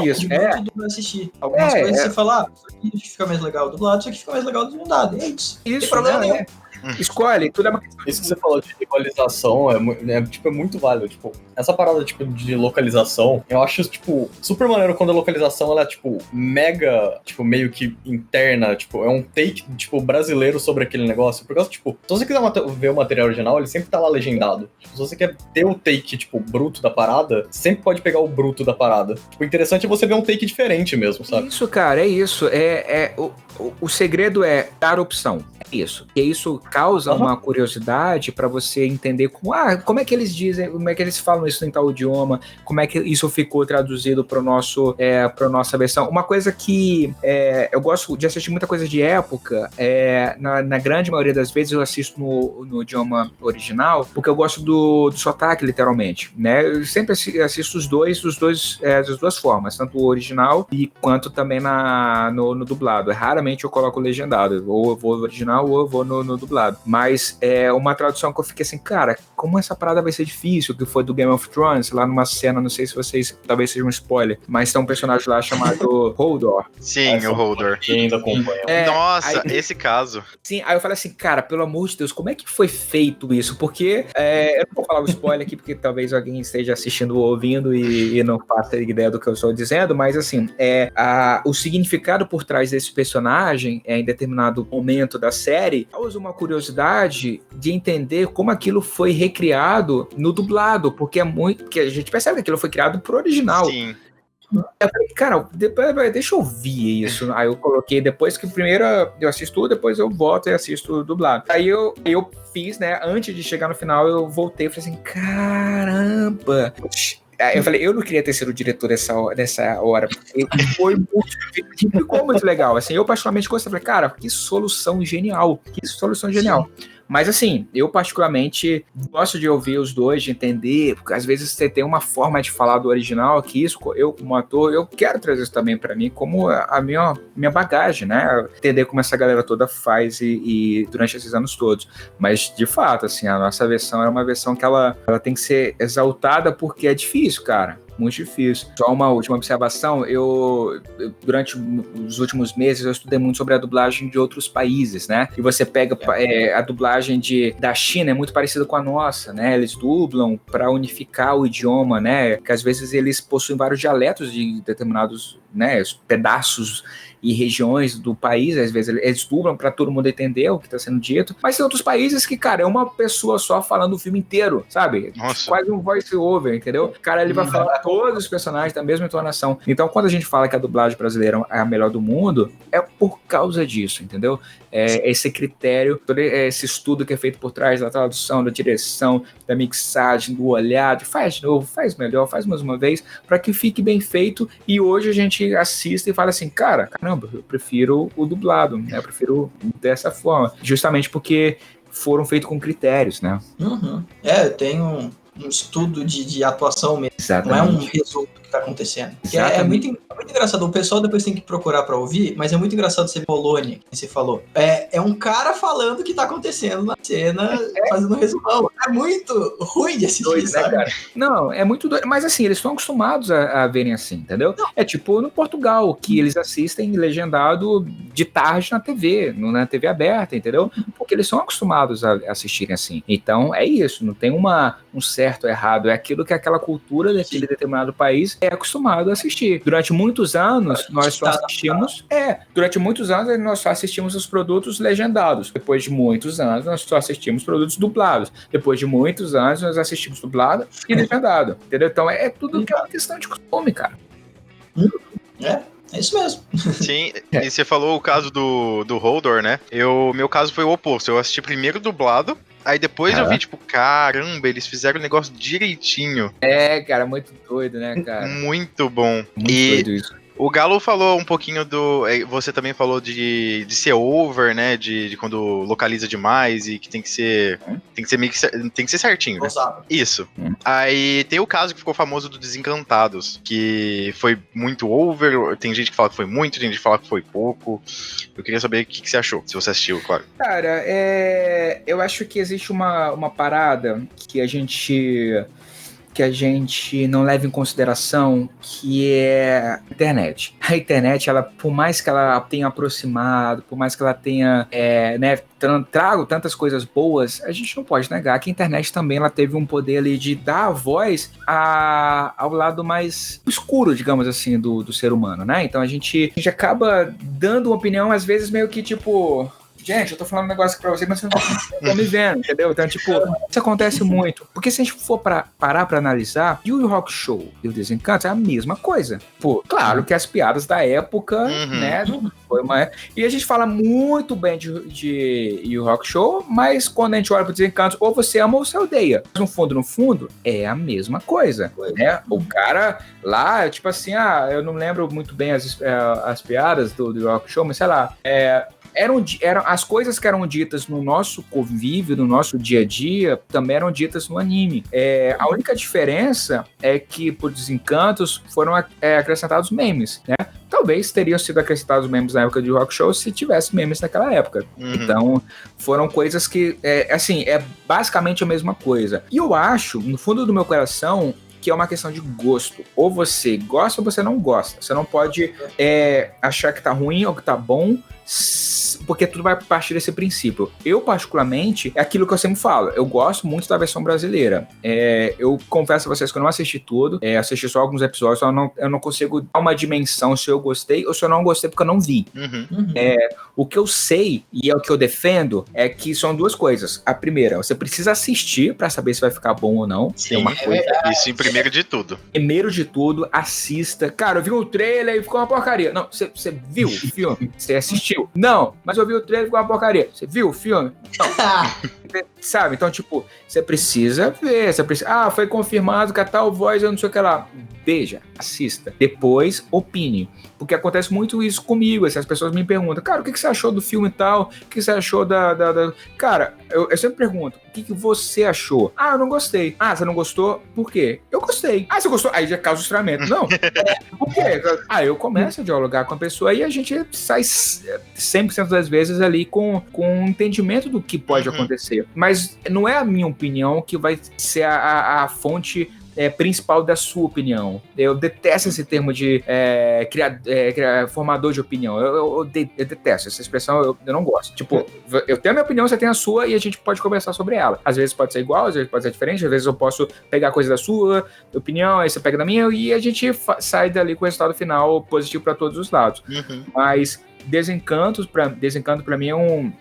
Isso, tudo vai assistir. Algumas coisas você fala, isso aqui fica mais legal dublado, isso aqui fica mais legal dublado. É isso. Não tem problema nenhum. Escolhe, tudo é uma questão. Isso que você falou de localização é muito válido. Tipo, essa parada de localização, eu acho, tipo, super maneiro quando a localização ela é, tipo, mega, tipo, meio que interna, tipo, é um take, tipo, brasileiro sobre aquele negócio. Por causa, tipo, se você quiser ver o material original, ele sempre tá lá legendado. Tipo, se você quer ter o take, tipo, bruto da parada, sempre pode pegar o bruto da parada. Tipo, o interessante é você ver um take diferente mesmo, sabe? Isso, cara, é isso. O segredo é dar opção. É isso. E isso causa uma curiosidade para você entender como é que eles dizem, como é que eles falam isso em tal idioma, como é que isso ficou traduzido para nossa versão. Uma coisa que eu gosto de assistir muita coisa de época, na grande maioria das vezes eu assisto no idioma original, porque eu gosto do sotaque, literalmente, né? Eu sempre assisto das duas formas, tanto o original quanto também no dublado. Raramente eu coloco legendado, ou eu vou no original ou eu vou no dublado. Mas é uma tradução que eu fiquei assim, cara, como essa parada vai ser difícil, que foi do Game of Thrones, lá numa cena, não sei se vocês, talvez seja um spoiler, mas tem um personagem lá chamado Hodor. Sim, o Hodor. Quem ainda acompanha. Nossa, esse caso. Sim, aí eu falei assim, cara, pelo amor de Deus, como é que foi feito isso? Porque, eu não vou falar o spoiler aqui, porque talvez alguém esteja assistindo ou ouvindo e não faça ideia do que eu estou dizendo, mas assim, o significado por trás desse personagem, em determinado momento da série, causa uma curiosidade de entender como aquilo foi recriado no dublado, porque a gente percebe que aquilo foi criado pro original. Sim. Eu falei, cara, deixa eu ouvir isso. Aí eu coloquei, depois que primeiro eu assisto, depois eu volto e assisto dublado. Aí eu fiz, né, antes de chegar no final, eu voltei e falei assim, caramba! Eu falei, eu não queria ter sido o diretor dessa hora, porque foi ficou muito legal, assim, eu particularmente gostei, falei, cara, que solução genial. Mas assim, eu particularmente gosto de ouvir os dois, de entender, porque às vezes você tem uma forma de falar do original, que isso, eu como ator, eu quero trazer isso também pra mim como a minha bagagem, né? Entender como essa galera toda faz e durante esses anos todos. Mas, de fato, assim, a nossa versão é uma versão que ela tem que ser exaltada porque é difícil, cara. muito difícil. Só uma última observação, eu durante os últimos meses eu estudei muito sobre a dublagem de outros países, né? E você pega a dublagem da China é muito parecida com a nossa, né? Eles dublam para unificar o idioma, né? Que às vezes eles possuem vários dialetos de determinados, né, pedaços e regiões do país, às vezes eles dublam pra todo mundo entender o que tá sendo dito, mas tem outros países que, cara, é uma pessoa só falando o filme inteiro, sabe? Nossa. Quase um voice over, entendeu? O cara, ele vai falar todos os personagens da mesma entonação. Então, quando a gente fala que a dublagem brasileira é a melhor do mundo, é por causa disso, entendeu? Esse critério, todo esse estudo que é feito por trás da tradução, da direção, da mixagem, do olhado, faz de novo, faz melhor, faz mais uma vez, pra que fique bem feito, e hoje a gente assiste e fala assim, caramba, eu prefiro o dublado, né? Eu prefiro dessa forma, justamente porque foram feitos com critérios, né? Uhum. Tem um estudo de atuação mesmo, Exatamente. não é um resumo do que tá acontecendo. É muito engraçado, o pessoal depois tem que procurar pra ouvir, mas é muito engraçado ser Polônia, que você falou. É um cara falando o que tá acontecendo na cena, fazendo um resumão. É muito ruim de assistir, doido, sabe? né, cara? Não, é muito doido, mas assim, eles estão acostumados a verem assim, entendeu? É tipo no Portugal, que eles assistem legendado de tarde na TV, na TV aberta, entendeu? Porque eles são acostumados a assistirem assim. Então, é isso, não tem um certo ou errado, é aquilo que aquela cultura daquele determinado país é acostumado a assistir. Durante muitos anos, nós só assistimos os produtos legendados. Depois de muitos anos, nós só assistimos produtos dublados. Depois de muitos anos, nós assistimos dublado e legendado, entendeu? Então, é tudo que é uma questão de costume, cara. É isso mesmo. Sim, e você falou o caso do Holdor, né? Meu caso foi o oposto. Eu assisti primeiro dublado, aí depois eu vi, tipo, caramba, eles fizeram o negócio direitinho. Cara, muito doido, né, cara? Muito bom. Muito doido isso. O Galo falou um pouquinho você também falou de ser over, né? De quando localiza demais e que tem que ser meio que tem que ser certinho, né? Isso. Aí tem o caso que ficou famoso do Desencantados, que foi muito over. Tem gente que fala que foi muito, tem gente que fala que foi pouco. Eu queria saber o que você achou, se você assistiu, claro. Cara, eu acho que existe uma parada que a gente não leva em consideração, que é a internet. A internet, ela, por mais que ela tenha aproximado, por mais que ela tenha trago tantas coisas boas, a gente não pode negar que a internet também ela teve um poder ali de dar voz ao lado mais escuro, digamos assim, do ser humano, né? Então a gente acaba dando uma opinião, às vezes meio que tipo... Gente, eu tô falando um negócio aqui pra você, mas você não tá me vendo, entendeu? Então, tipo, isso acontece muito. Porque se a gente for parar pra analisar, Yu Yu Rock Show e o Desencanto é a mesma coisa. Pô, claro que as piadas da época, né, foi uma... E a gente fala muito bem de Yu Yu Rock Show, mas quando a gente olha pro Desencanto, ou você ama ou você odeia. No fundo, é a mesma coisa, né? O cara lá, tipo assim, eu não lembro muito bem as piadas do Yu Yu Rock Show, mas sei lá, eram as coisas que eram ditas no nosso convívio, no nosso dia a dia, também eram ditas no anime. A única diferença é que, por Desencantos, foram acrescentados memes, né? Talvez teriam sido acrescentados memes na época de Rock Show se tivesse memes naquela época. Então, foram coisas que, é basicamente a mesma coisa. E eu acho, no fundo do meu coração, que é uma questão de gosto. Ou você gosta ou você não gosta. Você não pode achar que tá ruim ou que tá bom, porque tudo vai partir desse princípio. Eu, particularmente, é aquilo que eu sempre falo, eu gosto muito da versão brasileira. Eu confesso a vocês que eu não assisti tudo, assisti só alguns episódios, eu não consigo dar uma dimensão se eu gostei ou se eu não gostei porque eu não vi. O que eu sei, e é o que eu defendo, é que são duas coisas. A primeira, você precisa assistir pra saber se vai ficar bom ou não. Sim, é uma coisa. Isso em primeiro de tudo. Primeiro de tudo, assista. Cara, eu vi o trailer e ficou uma porcaria. Não, você viu o filme? Você assistiu? Não, mas eu vi o trailer e ficou uma porcaria. Você viu o filme? Não. Sabe? Então, tipo, você precisa ver. Foi confirmado que a tal voz, eu não sei o que lá. Veja, assista. Depois, opine. Porque acontece muito isso comigo. As pessoas me perguntam, cara, o que você achou do filme e tal? O que você achou da... Cara, eu sempre pergunto, o que você achou? Eu não gostei. Você não gostou? Por quê? Eu gostei. Você gostou? Aí já causa estranhamento. Não. Por quê? Eu começo a dialogar com a pessoa e a gente sai 100% das vezes ali com um entendimento do que pode acontecer. Mas não é a minha opinião que vai ser a fonte principal da sua opinião. Eu detesto esse termo de formador de opinião. Eu detesto essa expressão, eu não gosto. Tipo, eu tenho a minha opinião, você tem a sua, e a gente pode conversar sobre ela. Às vezes pode ser igual, às vezes pode ser diferente, às vezes eu posso pegar coisa da sua opinião, aí você pega da minha, e a gente sai dali com o resultado final positivo para todos os lados. Mas Desencanto pra mim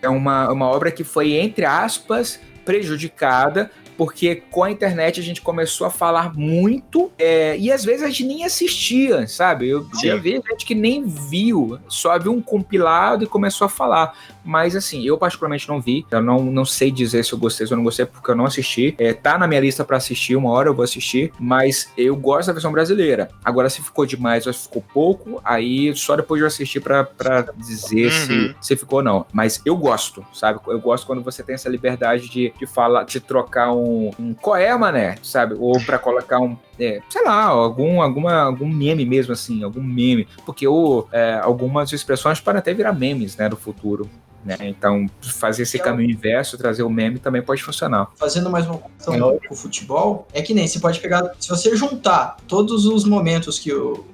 é uma obra que foi, entre aspas, prejudicada, porque com a internet a gente começou a falar muito, e às vezes a gente nem assistia, sabe? Eu já vi gente que nem viu, só viu um compilado e começou a falar. Mas assim, eu particularmente não vi, eu não sei dizer se eu gostei ou se eu não gostei, porque eu não assisti. Tá na minha lista pra assistir, uma hora eu vou assistir, mas eu gosto da versão brasileira. Agora, se ficou demais ou se ficou pouco, aí só depois de eu assistir pra dizer se ficou ou não. Mas eu gosto, sabe? Eu gosto quando você tem essa liberdade de falar, de trocar um qual é, mané, sabe? Ou pra colocar sei lá, algum meme mesmo, assim, algum meme. Porque algumas expressões podem até virar memes, né, no futuro. Né? Então, fazer esse caminho inverso, trazer o meme também pode funcionar. Fazendo mais uma comparação com o futebol, é que nem você pode pegar, se você juntar todos os momentos que o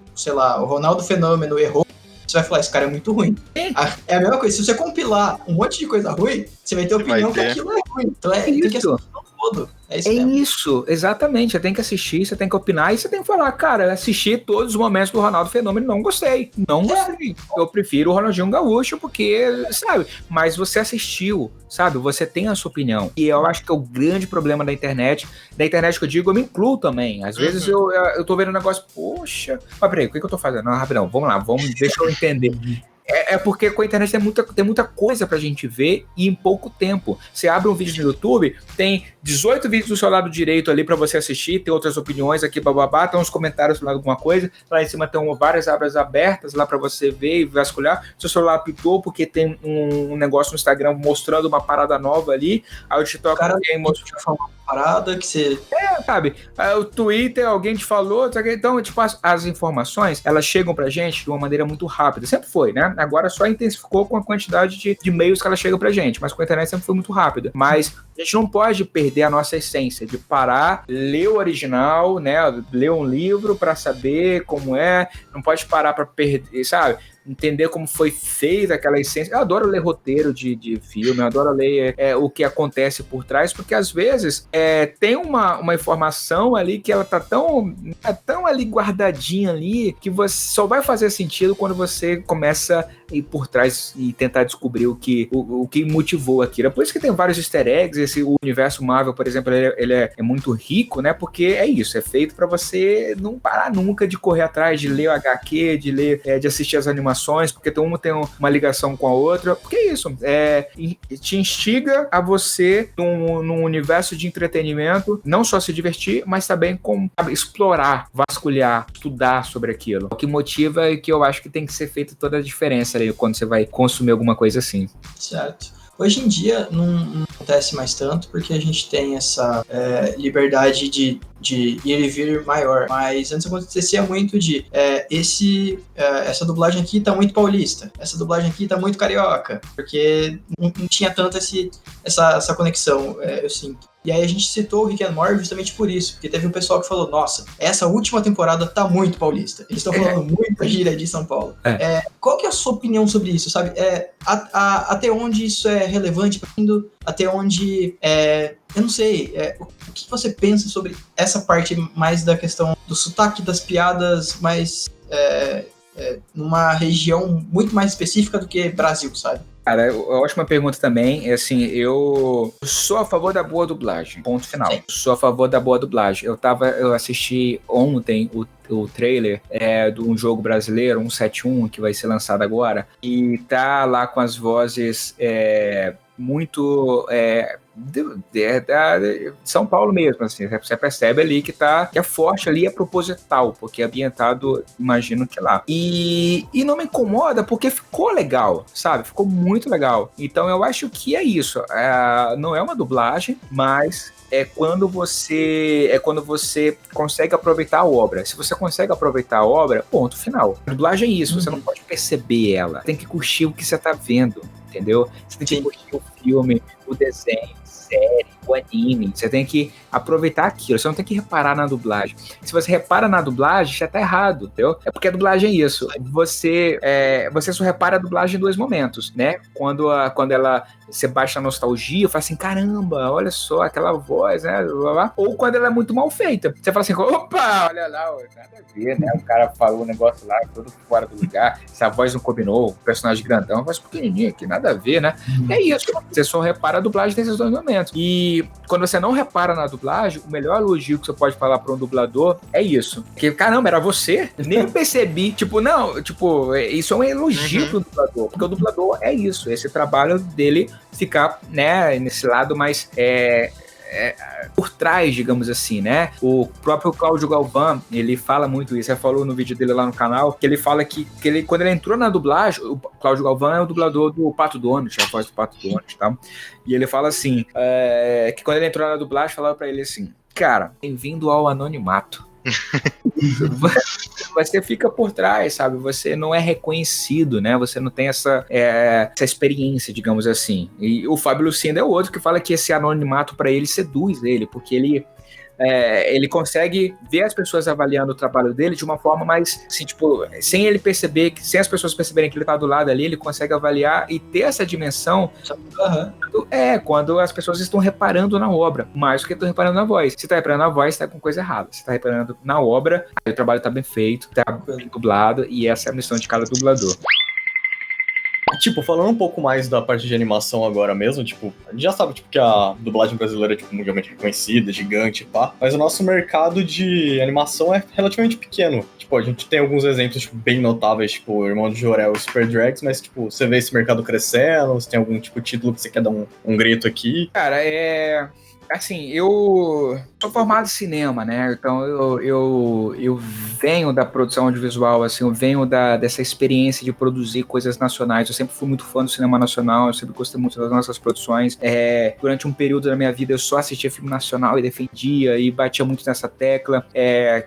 Ronaldo Fenômeno errou, você vai falar, esse cara é muito ruim. É a mesma coisa, se você compilar um monte de coisa ruim, você vai ter opinião que aquilo é ruim. Então tem que assistir todo. É isso, exatamente. Você tem que assistir, você tem que opinar e você tem que falar, cara, eu assisti todos os momentos do Ronaldo Fenômeno e não gostei. Não gostei. Eu prefiro o Ronaldinho Gaúcho porque, sabe, mas você assistiu, sabe, você tem a sua opinião. E eu acho que é o grande problema da internet que eu digo, eu me incluo também. Às vezes eu tô vendo um negócio, poxa, mas peraí, o que eu tô fazendo? Não, rapidão, vamos lá, deixa eu entender. Porque com a internet tem muita coisa pra gente ver e em pouco tempo. Você abre um vídeo no YouTube, tem 18 vídeos do seu lado direito ali pra você assistir, tem outras opiniões aqui, bababá, tem uns comentários do lado de alguma coisa, lá em cima tem várias abas abertas lá pra você ver e vasculhar. Seu celular apitou porque tem um negócio no Instagram mostrando uma parada nova ali, aí o TikTok mostrou uma parada que você... sabe? O Twitter, alguém te falou, então, tipo, as informações, elas chegam pra gente de uma maneira muito rápida. Sempre foi, né? Agora só intensificou com a quantidade de meios que ela chega pra gente, mas com a internet sempre foi muito rápida. Mas a gente não pode perder a nossa essência de parar, ler o original, né? Ler um livro pra saber como é, não pode parar pra perder, sabe? Entender como foi feita aquela essência. Eu adoro ler roteiro de filme, eu adoro ler o que acontece por trás, porque às vezes tem uma informação ali que ela tá tão ali guardadinha ali, que você só vai fazer sentido quando você começa a ir por trás e tentar descobrir o que motivou aquilo. É por isso que tem vários easter eggs, o universo Marvel, por exemplo, ele é muito rico, né? Porque é isso, é feito pra você não parar nunca de correr atrás, de ler o HQ, de ler, de assistir as animações, porque uma tem uma ligação com a outra, porque é isso, te instiga a você num universo de entretenimento, não só se divertir, mas também explorar, vasculhar, estudar sobre aquilo. O que motiva e que eu acho que tem que ser feita toda a diferença ali quando você vai consumir alguma coisa assim. Certo. Hoje em dia não acontece mais tanto, porque a gente tem essa liberdade de ir e vir maior, mas antes acontecia muito essa dublagem aqui tá muito paulista, essa dublagem aqui tá muito carioca, porque não tinha tanto essa conexão, eu sinto. E aí a gente citou o Rick and Morty justamente por isso, porque teve um pessoal que falou, nossa, essa última temporada tá muito paulista, eles estão falando muita gíria de São Paulo. Qual que é a sua opinião sobre isso, sabe? Até onde isso é relevante, até onde, eu não sei, o que você pensa sobre essa parte mais da questão do sotaque das piadas, mais numa região muito mais específica do que Brasil, sabe? Cara, ótima pergunta também. Assim, eu sou a favor da boa dublagem. Ponto final. Sim. Sou a favor da boa dublagem. Eu assisti ontem o trailer de um jogo brasileiro, 171, que vai ser lançado agora. E tá lá com as vozes muito de São Paulo mesmo, assim, você percebe ali que é forte ali, é proposital, porque é ambientado, imagino que lá. E não me incomoda porque ficou legal, sabe? Ficou muito legal. Então eu acho que é isso. Não é uma dublagem, mas é quando você consegue aproveitar a obra. Se você consegue aproveitar a obra, ponto final. A dublagem é isso, você não pode perceber ela. Tem que curtir o que você tá vendo, entendeu? Você tem que curtir o filme, o desenho, série, o anime, você tem que aproveitar aquilo, você não tem que reparar na dublagem. Se você repara na dublagem, já tá errado, entendeu? É porque a dublagem é isso, você só repara a dublagem em 2 momentos, né? Quando você baixa a nostalgia, fala assim, caramba, olha só aquela voz, né? Ou quando ela é muito mal feita. Você fala assim, opa, olha lá, nada a ver, né? O cara falou um negócio lá, todo fora do lugar, se a voz não combinou, o personagem grandão, a voz pequenininha aqui, nada a ver, né? É isso, você só repara a dublagem nesses 2 momentos. E quando você não repara na dublagem, o melhor elogio que você pode falar para um dublador é isso. Que, caramba, era você? Nem percebi. Isso é um elogio pro dublador, porque o dublador é isso, esse trabalho dele ficar, né, nesse lado mais por trás, digamos assim, né? O próprio Cláudio Galvão, ele fala muito isso, ele falou no vídeo dele lá no canal, que ele fala que ele, quando ele entrou na dublagem, o Cláudio Galvão é o dublador do Pato Donald, a voz do Pato Donald, tá? E ele fala assim, que quando ele entrou na dublagem, falava pra ele assim, cara, bem-vindo ao anonimato. Você fica por trás, sabe? Você não é reconhecido, né? Você não tem essa experiência, digamos assim. E o Fábio Lucindo é o outro que fala que esse anonimato pra ele seduz ele, porque ele consegue ver as pessoas avaliando o trabalho dele de uma forma mais, assim, tipo, sem ele perceber, sem as pessoas perceberem que ele tá do lado ali, ele consegue avaliar e ter essa dimensão quando as pessoas estão reparando na obra, mais do que estão reparando na voz. Se tá reparando na voz, tá com coisa errada. Se tá reparando na obra, o trabalho tá bem feito, tá bem dublado, e essa é a missão de cada dublador. Tipo, falando um pouco mais da parte de animação agora mesmo, tipo, a gente já sabe tipo, que a dublagem brasileira é tipo, mundialmente reconhecida, gigante, pá, mas o nosso mercado de animação é relativamente pequeno. Tipo, a gente tem alguns exemplos tipo, bem notáveis, tipo, o Irmão de Jorel e Super Drags, mas tipo, você vê esse mercado crescendo, você tem algum tipo de título que você quer dar um grito aqui? Cara, assim, eu sou formado em cinema, né? Então eu venho da produção audiovisual, assim, eu venho dessa experiência de produzir coisas nacionais. Eu sempre fui muito fã do cinema nacional, eu sempre gostei muito das nossas produções. Durante um período da minha vida eu só assistia filme nacional e defendia e batia muito nessa tecla,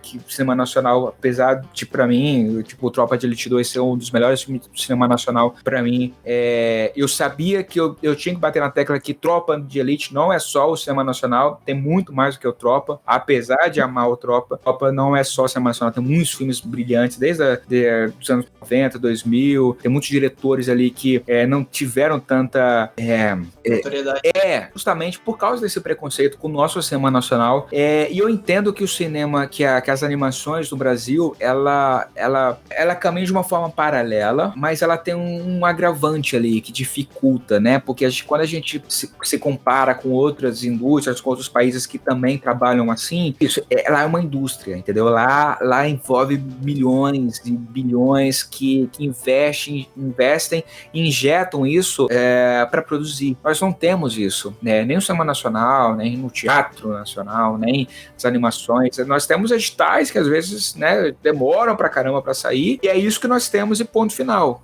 que o cinema nacional, apesar de, pra mim, tipo, o Tropa de Elite 2 ser um dos melhores filmes do cinema nacional, pra mim, eu sabia que eu tinha que bater na tecla que Tropa de Elite não é só o cinema nacional, tem muito mais do que o Tropa, apesar de amar o Tropa não é só cinema nacional, tem muitos filmes brilhantes, desde os anos 90, 2000, tem muitos diretores ali que não tiveram tanta notoriedade. Justamente por causa desse preconceito com o nosso cinema nacional, e eu entendo que o cinema, que as animações do Brasil, ela caminha de uma forma paralela, mas ela tem um agravante ali que dificulta, né, porque quando a gente se compara com outras indústrias, com outros países que também trabalham assim, lá é uma indústria, entendeu? Lá envolve milhões e bilhões que investem e injetam isso para produzir. Nós não temos isso, né? Nem no cinema nacional, nem no teatro nacional, nem nas animações. Nós temos editais que às vezes, né, demoram pra caramba pra sair, e é isso que nós temos e ponto final.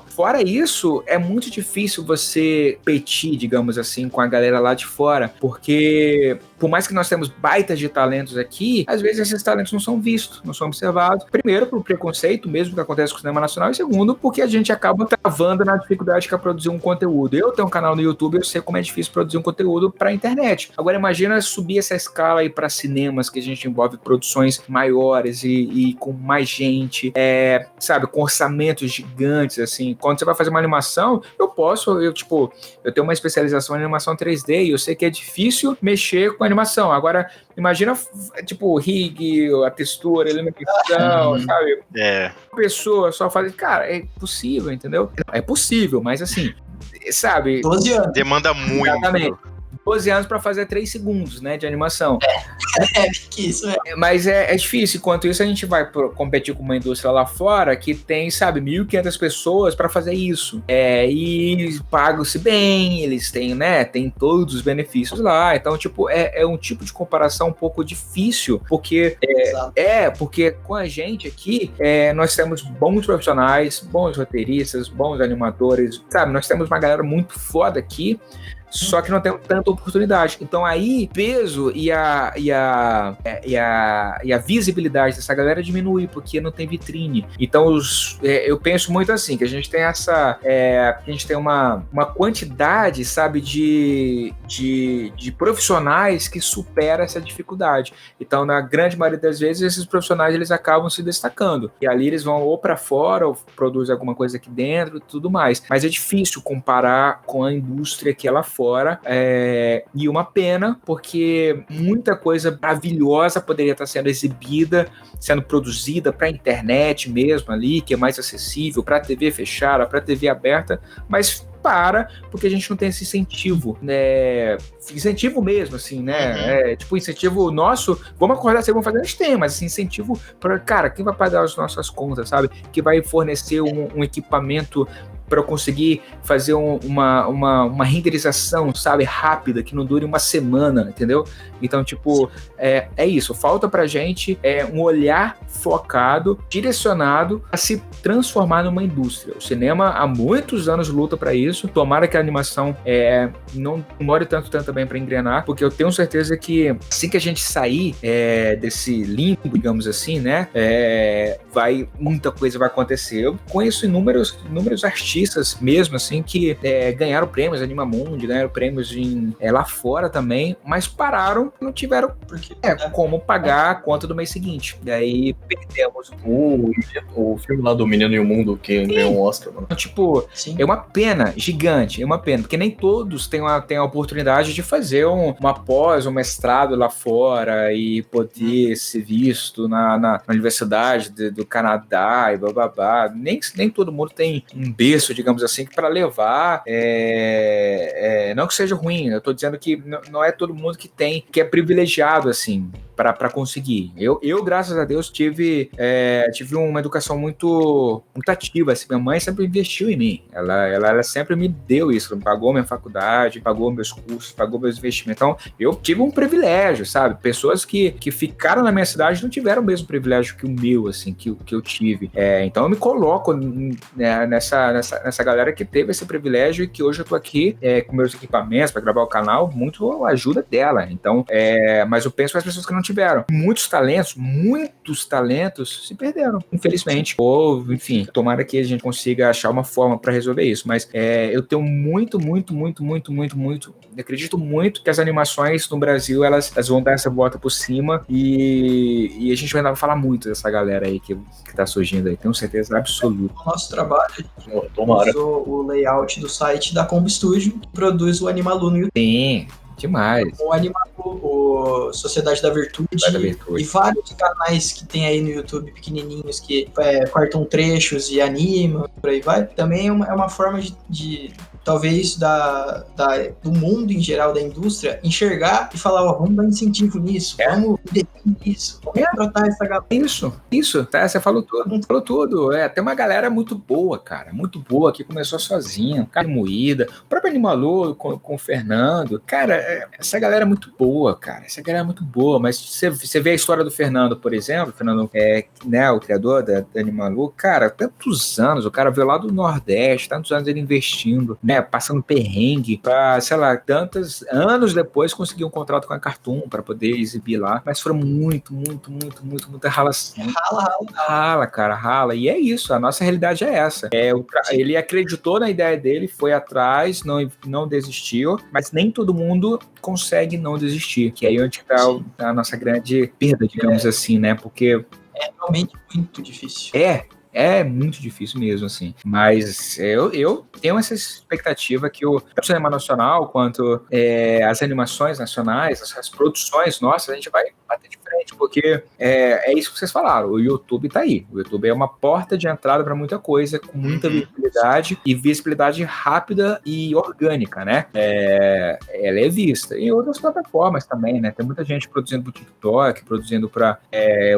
Fora isso, é muito difícil você competir, digamos assim, com a galera lá de fora, porque por mais que nós temos baitas de talentos aqui, às vezes esses talentos não são vistos, não são observados. Primeiro, pelo preconceito mesmo que acontece com o cinema nacional, e segundo, porque a gente acaba travando na dificuldade que é produzir um conteúdo. Eu tenho um canal no YouTube, eu sei como é difícil produzir um conteúdo pra internet. Agora imagina subir essa escala aí pra cinemas, que a gente envolve produções maiores e com mais gente, sabe, com orçamentos gigantes, assim. Quando você vai fazer uma animação, eu tenho uma especialização em animação 3D e eu sei que é difícil mexer com animação. Agora, imagina, tipo, o rig, a textura, a iluminação, sabe? Uma pessoa só faz... Cara, é possível, entendeu? É possível, mas assim, sabe? 12 anos. Demanda muito. Exatamente. 12 anos pra fazer 3 segundos, né, de animação. Que isso Mas é difícil. Enquanto isso, a gente vai competir com uma indústria lá fora que tem, sabe, 1.500 pessoas pra fazer isso. E pagam-se bem, eles têm, né, tem todos os benefícios lá. Então, tipo, é um tipo de comparação um pouco difícil, porque porque com a gente aqui, nós temos bons profissionais, bons roteiristas, bons animadores, sabe? Nós temos uma galera muito foda aqui. só que não tem tanta oportunidade. Então aí, peso e a visibilidade dessa galera diminui, porque não tem vitrine. Então eu penso muito assim, que a gente tem uma quantidade, sabe, de profissionais que supera essa dificuldade. Então, na grande maioria das vezes, esses profissionais eles acabam se destacando. E ali eles vão ou para fora, ou produzem alguma coisa aqui dentro e tudo mais. Mas é difícil comparar com a indústria que é lá fora. E uma pena, porque muita coisa maravilhosa poderia estar sendo exibida, sendo produzida para a internet mesmo ali, que é mais acessível, para a TV fechada, para a TV aberta, mas porque a gente não tem esse incentivo, né? Incentivo mesmo, assim, né? Tipo, incentivo nosso, vamos acordar cedo, vamos fazer, a gente tem, mas assim, incentivo para, cara, quem vai pagar as nossas contas, sabe? Que vai fornecer um equipamento para eu conseguir fazer uma renderização, sabe, rápida, que não dure uma semana, entendeu? Então, tipo, é isso. Falta pra gente um olhar focado, direcionado a se transformar numa indústria. O cinema há muitos anos luta para isso. Tomara que a animação não demore tanto também para engrenar, porque eu tenho certeza que assim que a gente sair desse limbo, digamos assim, né, muita coisa vai acontecer. Eu conheço inúmeros artistas mesmo, assim, que ganharam prêmios Animamundi, ganharam prêmios lá fora também, mas pararam, não tiveram como pagar a conta do mês seguinte. E aí perdemos o filme lá do Menino e o Mundo, que ganhou um Oscar, mano. Então, tipo, é uma pena gigante, porque nem todos têm a oportunidade de fazer uma pós, um mestrado lá fora e poder ser visto na Universidade do Canadá e bababá. Nem todo mundo tem um berço, digamos assim, para levar, não que seja ruim, eu tô dizendo que não é todo mundo que é privilegiado, assim, para conseguir. Eu, graças a Deus, tive uma educação muito ativa, assim. Minha mãe sempre investiu em mim, ela sempre me deu isso, pagou minha faculdade, pagou meus cursos, pagou meus investimentos. Então, eu tive um privilégio, sabe? Pessoas que ficaram na minha cidade não tiveram o mesmo privilégio que o meu, assim, que eu tive. Então, eu me coloco nessa galera que teve esse privilégio e que hoje eu tô aqui com meus equipamentos para gravar o canal, muito a ajuda dela. Então, mas eu penso nas pessoas que não tiveram. Muitos talentos se perderam, infelizmente. Ou, enfim, tomara que a gente consiga achar uma forma para resolver isso. Mas eu tenho eu acredito muito que as animações no Brasil, elas vão dar essa volta por cima e a gente vai falar muito dessa galera aí que tá surgindo aí, tenho certeza absoluta. O nosso trabalho, tomara. Usou o layout do site da Combo Studio, que produz o Animalu no YouTube. Sim, demais. O Animalu, o Sociedade da Virtude e vários canais que tem aí no YouTube pequenininhos que cortam trechos e animam, por aí vai. Também é uma forma de talvez do mundo em geral, da indústria, enxergar e falar, vamos dar incentivo nisso, vamos definir isso, vamos tratar essa galera. Isso, tá? Você falou tudo. Tem uma galera muito boa, cara, muito boa, que começou sozinha, Carne Moída, o próprio Animalu com o Fernando, cara, essa galera é muito boa, cara, mas você vê a história do Fernando, por exemplo, o Fernando o criador da Animalu, cara, tantos anos, o cara veio lá do Nordeste, tantos anos ele investindo, passando perrengue pra, sei lá, tantos anos depois conseguir um contrato com a Cartoon pra poder exibir lá, mas foram muita ralação. Rala, cara, rala, e é isso, a nossa realidade é essa. Ele acreditou na ideia dele, foi atrás, não desistiu, mas nem todo mundo consegue não desistir, que é aí onde tá a nossa grande perda, digamos assim, né, porque é realmente muito difícil. É muito difícil mesmo, assim. Mas eu tenho essa expectativa que tanto o cinema nacional quanto as animações nacionais, as produções nossas, a gente vai bater de frente, porque é isso que vocês falaram, o YouTube tá aí. O YouTube é uma porta de entrada para muita coisa, com muita visibilidade e visibilidade rápida e orgânica, né? Ela é vista. E outras plataformas também, né? Tem muita gente produzindo pro TikTok, produzindo para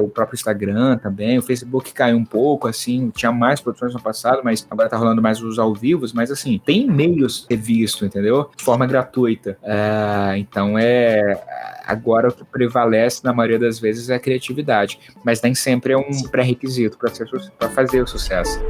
o próprio Instagram também. O Facebook caiu um pouco, assim, tinha mais produções no passado, mas agora tá rolando mais os ao vivo, mas assim, tem meios de visto, entendeu? De forma gratuita. Então agora o que prevalece na maioria das vezes é a criatividade, mas nem sempre é um pré-requisito para fazer o sucesso.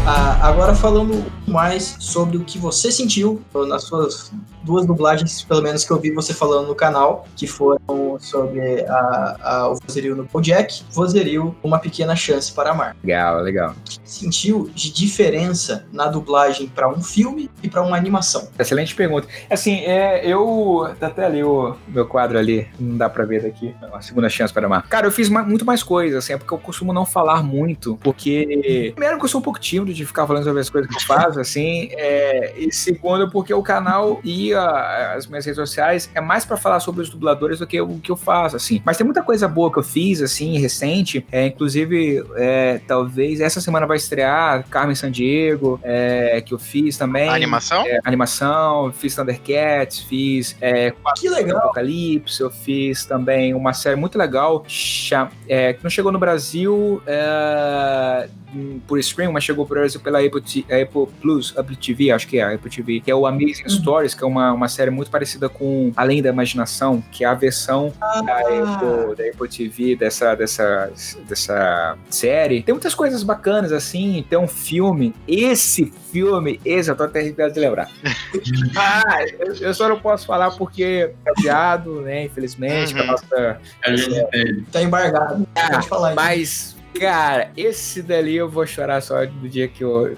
Agora falando mais sobre o que você sentiu nas suas 2 dublagens, pelo menos que eu vi você falando no canal, que foram sobre o Vozerio no BoJack, Vozerio, Uma Pequena Chance para Amar. Legal. O que você sentiu de diferença na dublagem para um filme e para uma animação? Excelente pergunta. Assim, eu até ali o meu quadro ali, não dá pra ver daqui, a segunda chance para amar. Cara, eu fiz muito mais coisas, assim, é porque eu costumo não falar muito, porque primeiro que eu sou um pouco tímido de ficar falando sobre as coisas que eu faço, assim, e segundo porque o canal e as minhas redes sociais é mais pra falar sobre os dubladores do que o que eu faço, assim. Mas tem muita coisa boa que eu fiz, assim, recente, inclusive, talvez essa semana vai estrear Carmen Sandiego, que eu fiz também. Animação? Animação, fiz Thundercats, fiz Que legal! Apocalipse, eu fiz também uma série muito legal que não chegou no Brasil por stream, mas chegou pro Brasil pela Apple Plus, Apple TV, acho que é a Apple TV, que é o Amazing Stories, que é uma série muito parecida com Além da Imaginação, que é a versão da Apple TV dessa série. Tem muitas coisas bacanas, assim, tem um filme, eu tô até arrepiado de lembrar. Eu só não posso falar porque é odiado, né, infelizmente, a nossa... Tá embargado, pode falar aí. Mas... Cara, esse dali eu vou chorar só do dia que eu...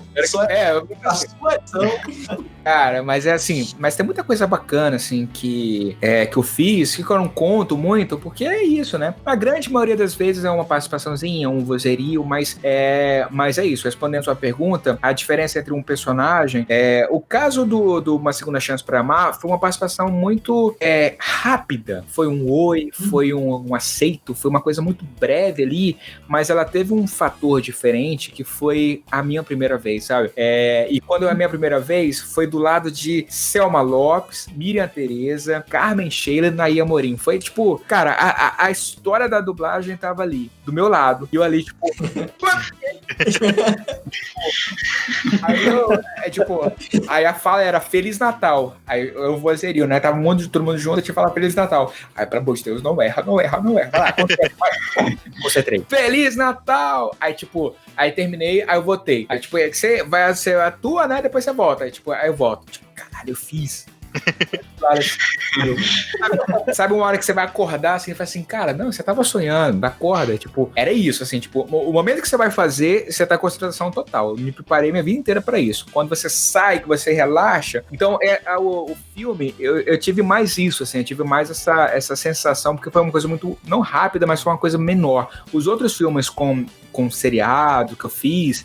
Cara, mas é assim, mas tem muita coisa bacana, assim, que eu fiz, que eu não conto muito, porque é isso, né? A grande maioria das vezes é uma participaçãozinha, um vozerio, mas é isso. Respondendo a sua pergunta, a diferença entre um personagem, o caso do Uma Segunda Chance para Amar foi uma participação muito rápida. Foi um oi, foi um aceito, foi uma coisa muito breve ali, mas ela teve um fator diferente que foi a minha primeira vez, sabe? E quando é a minha primeira vez, foi do lado de Selma Lopes, Miriam Tereza, Carmen Sheila e Naia Morim. Foi tipo, cara, a história da dublagem tava ali, do meu lado, e eu ali, tipo... Aí a fala era Feliz Natal. Aí eu vozerio, né? Tava todo mundo junto, eu tinha que falar Feliz Natal. Aí, pelo amor de Deus, não erra. Vai lá, concentrei. Feliz Natal! Aí terminei, aí eu votei. Aí, você atua, né? Depois você volta. Aí, aí eu volto. Caralho, eu fiz. Sabe uma hora que você vai acordar assim e fala assim, cara, não, você tava sonhando, acorda, era isso, assim, o momento que você vai fazer, você tá com concentração total. Eu me preparei minha vida inteira pra isso. Quando você sai, que você relaxa, então o filme, eu tive mais isso, assim, eu tive mais essa sensação, porque foi uma coisa muito, não rápida, mas foi uma coisa menor. Os outros filmes com seriado que eu fiz,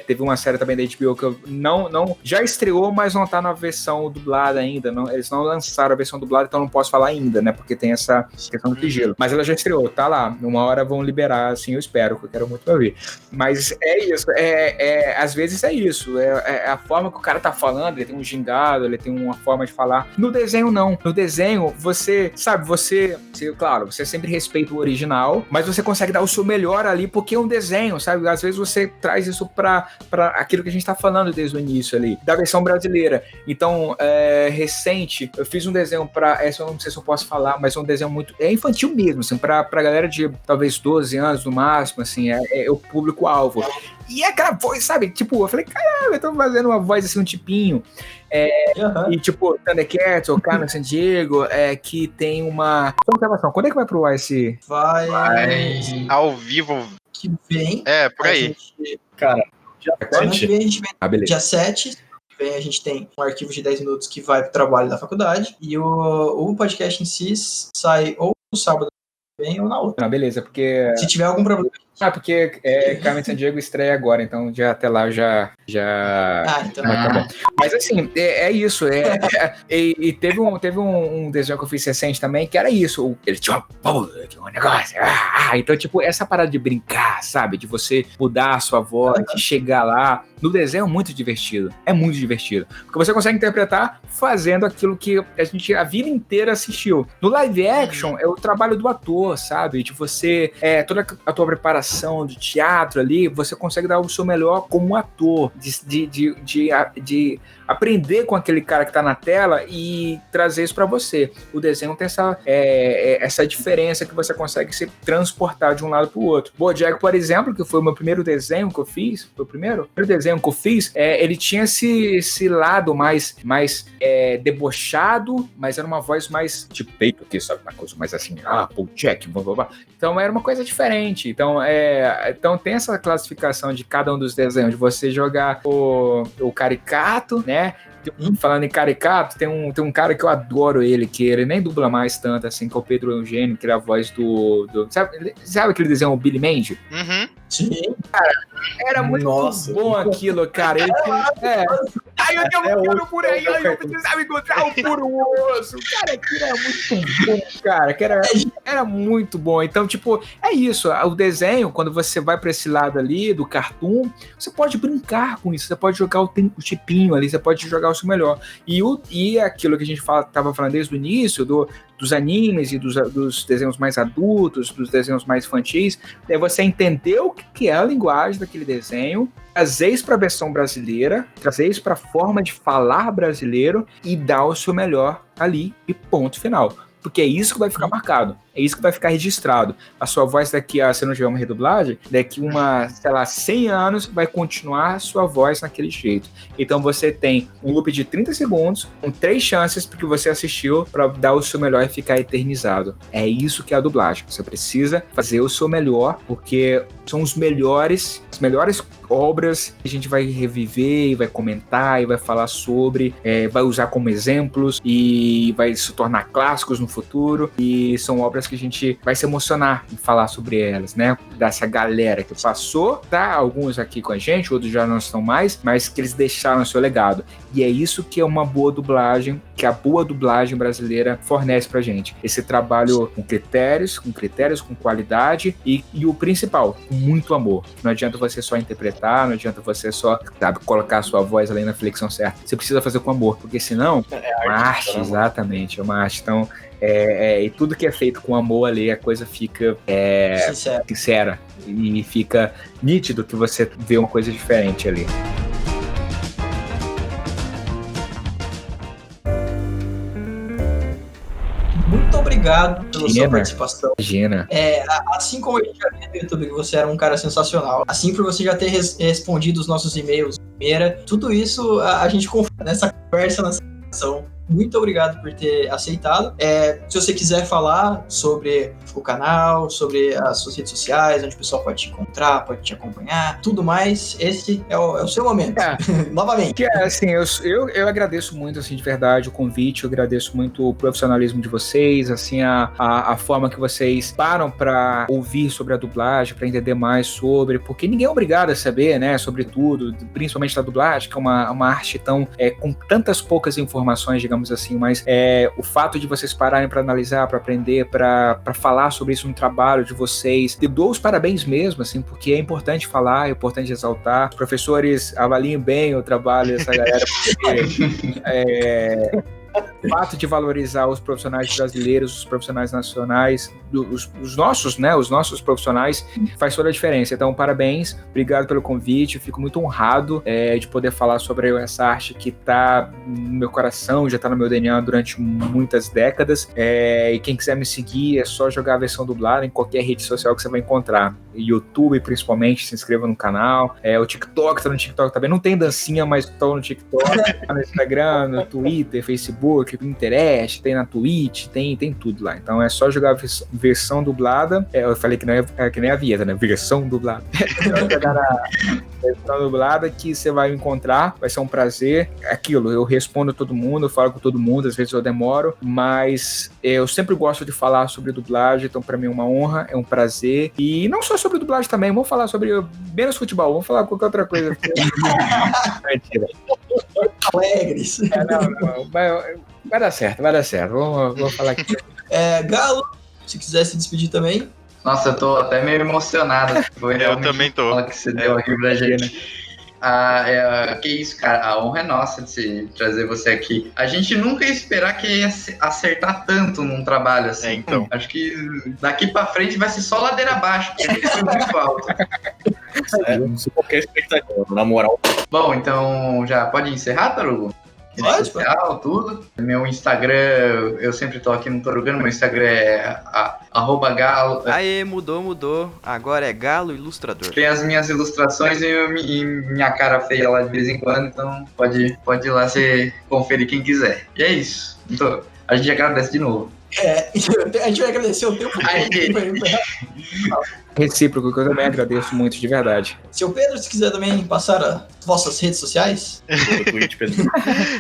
teve uma série também da HBO que eu não já estreou, mas não tá na versão dublada ainda, eles não lançaram a versão dublada, então não posso falar ainda, né, porque tem essa questão do sigilo, mas ela já estreou, tá lá, uma hora vão liberar, assim, eu espero, que eu quero muito ouvir, mas é isso, às vezes é isso, é a forma que o cara tá falando, ele tem um gingado, ele tem uma forma de falar, no desenho não, no desenho você, sabe, claro, você sempre respeita o original, mas você consegue dar o seu melhor ali, porque é um desenho, sabe, às vezes você traz isso pra aquilo que a gente tá falando desde o início ali, da versão brasileira, então, recente, eu fiz um desenho eu não sei se eu posso falar, mas é um desenho muito, infantil mesmo, assim, pra galera de talvez 12 anos no máximo, assim, é o público-alvo. E aquela voz, sabe, eu falei, caralho, eu tô fazendo uma voz assim, um tipinho, e Thundercats ou Carmen Sandiego, que tem uma... Observação, quando é que vai pro ar esse... Vai ao vivo. Que vem. Por aí. Cara, dia 7. A gente vem beleza. Dia 7. A gente tem um arquivo de 10 minutos que vai pro trabalho da faculdade. E o podcast em si sai ou no sábado que vem ou na outra. Não, beleza, porque... Se tiver algum problema... porque Carmen Sandiego estreia agora, então já até lá já então. Tá bom. Mas assim, é isso. E teve um desenho que eu fiz recente também, que era isso. Ele tinha um negócio. Então, essa parada de brincar, sabe? De você mudar a sua voz, de chegar lá. No desenho é muito divertido. É muito divertido. Porque você consegue interpretar fazendo aquilo que a gente a vida inteira assistiu. No live action, é o trabalho do ator, sabe? De você... toda a tua preparação de teatro ali, você consegue dar o seu melhor como ator, de aprender com aquele cara que tá na tela e trazer isso pra você. O desenho tem essa diferença que você consegue se transportar de um lado pro outro. BoJack, por exemplo, que foi o meu primeiro desenho que eu fiz, foi o primeiro desenho que eu fiz, ele tinha esse lado mais debochado, mas era uma voz mais de peito aqui, sabe? Uma coisa mais assim, BoJack, blá, blá, blá. Então era uma coisa diferente. Então tem essa classificação de cada um dos desenhos, de você jogar o caricato, né? Falando em caricato, tem um cara que eu adoro que ele nem dubla mais tanto, assim, que é o Pedro Eugênio, que ele é a voz do sabe aquele desenho, o Billy Mandy? Uhum. Sim. Cara, era muito bom aquilo, cara. Aí eu tenho um puro por aí, eu precisava encontrar um puro osso. Cara, aquilo era muito bom, cara. Que era muito bom. Então, tipo, é isso. O desenho, quando você vai pra esse lado ali, do cartoon, você pode brincar com isso. Você pode jogar o tipinho ali, você pode jogar o seu melhor. E aquilo que a gente tava falando desde o início, dos animes e dos desenhos mais adultos, dos desenhos mais infantis, é você entender o que é a linguagem daquele desenho, trazer isso para a versão brasileira, trazer isso para a forma de falar brasileiro e dar o seu melhor ali e ponto final. Porque é isso que vai ficar marcado, é isso que vai ficar registrado. A sua voz daqui se não tiver uma redublagem, daqui 100 anos vai continuar a sua voz naquele jeito. Então você tem um loop de 30 segundos, com 3 chances porque você assistiu para dar o seu melhor e ficar eternizado. É isso que é a dublagem. Você precisa fazer o seu melhor, porque são as melhores obras que a gente vai reviver e vai comentar e vai falar sobre, vai usar como exemplos e vai se tornar clássicos no futuro, e são obras que a gente vai se emocionar em falar sobre elas, né? Dessa galera que passou, tá? Alguns aqui com a gente, outros já não estão mais, mas que eles deixaram o seu legado. E é isso que é uma boa dublagem, que a boa dublagem brasileira fornece pra gente. Esse trabalho com critérios, com qualidade e o principal, com muito amor. Não adianta você só interpretar, não adianta você só, sabe, colocar a sua voz ali na flexão certa. Você precisa fazer com amor, porque senão é uma arte, exatamente, é uma arte. Então, e tudo que é feito com amor ali, a coisa fica sincera e fica nítido que você vê uma coisa diferente ali. Muito obrigado pela sua participação. Imagina. Assim como a gente já viu no YouTube que você era um cara sensacional, assim por você já ter respondido os nossos e-mails primeira, tudo isso a gente confia nessa conversa, nessa sessão. Muito obrigado por ter aceitado. Se você quiser falar sobre o canal, sobre as suas redes sociais, onde o pessoal pode te encontrar, pode te acompanhar, tudo mais, esse é o seu momento. Novamente. Assim, eu agradeço muito, assim, de verdade, o convite, eu agradeço muito o profissionalismo de vocês, assim, a forma que vocês param para ouvir sobre a dublagem, para entender mais sobre, porque ninguém é obrigado a saber, né, sobre tudo, principalmente da dublagem, que é uma arte tão, com tantas poucas informações, digamos assim, mas o fato de vocês pararem para analisar, para aprender, para falar sobre isso no trabalho de vocês, eu dou os parabéns mesmo, assim, porque é importante falar, é importante exaltar. Os professores avaliem bem o trabalho dessa galera, porque o fato de valorizar os profissionais brasileiros, os profissionais nacionais, os nossos profissionais, faz toda a diferença. Então, parabéns, obrigado pelo convite, eu fico muito honrado de poder falar sobre essa arte que tá no meu coração, já tá no meu DNA durante muitas décadas, e quem quiser me seguir é só jogar a versão dublada em qualquer rede social que você vai encontrar, YouTube principalmente, se inscreva no canal, o TikTok, tá no TikTok também, não tem dancinha, mas tô no TikTok, tá no Instagram, no Twitter, Facebook, Pinterest, tem na Twitch, tem tudo lá. Então é só jogar a versão dublada. Eu falei que não é que nem a vinheta, né? Versão dublada. Jogar na versão dublada que você vai encontrar. Vai ser um prazer. Aquilo, eu respondo todo mundo, eu falo com todo mundo, às vezes eu demoro, mas eu sempre gosto de falar sobre dublagem, então pra mim é uma honra, é um prazer. E não só sobre dublagem também, vamos falar sobre menos futebol, vamos falar qualquer outra coisa. Mentira. Alegres. Não. Vai dar certo. Vou falar aqui. Galo, se quiser se despedir também. Nossa, eu tô até meio emocionado. Eu também tô. Fala que você deu aqui pra gente. Que isso, cara. A honra é nossa de trazer você aqui. A gente nunca ia esperar que ia acertar tanto num trabalho assim. Então. Acho que daqui pra frente vai ser só ladeira abaixo, porque foi muito alto. Não sou qualquer expectativa, na moral. Bom, então já pode encerrar, Tarugo? Pode, Social, tudo. Meu Instagram, eu sempre tô aqui no Torugano, meu Instagram é @galo. Aê, mudou. Agora é Galo Ilustrador. Tem as minhas ilustrações e minha cara feia lá de vez em quando, então pode ir lá você conferir quem quiser. E é isso. Então, a gente agradece de novo. A gente vai agradecer o tempo Recíproco, que eu também agradeço muito, de verdade. Seu Pedro, se quiser também passar as vossas redes sociais. No Twitch, Pedro.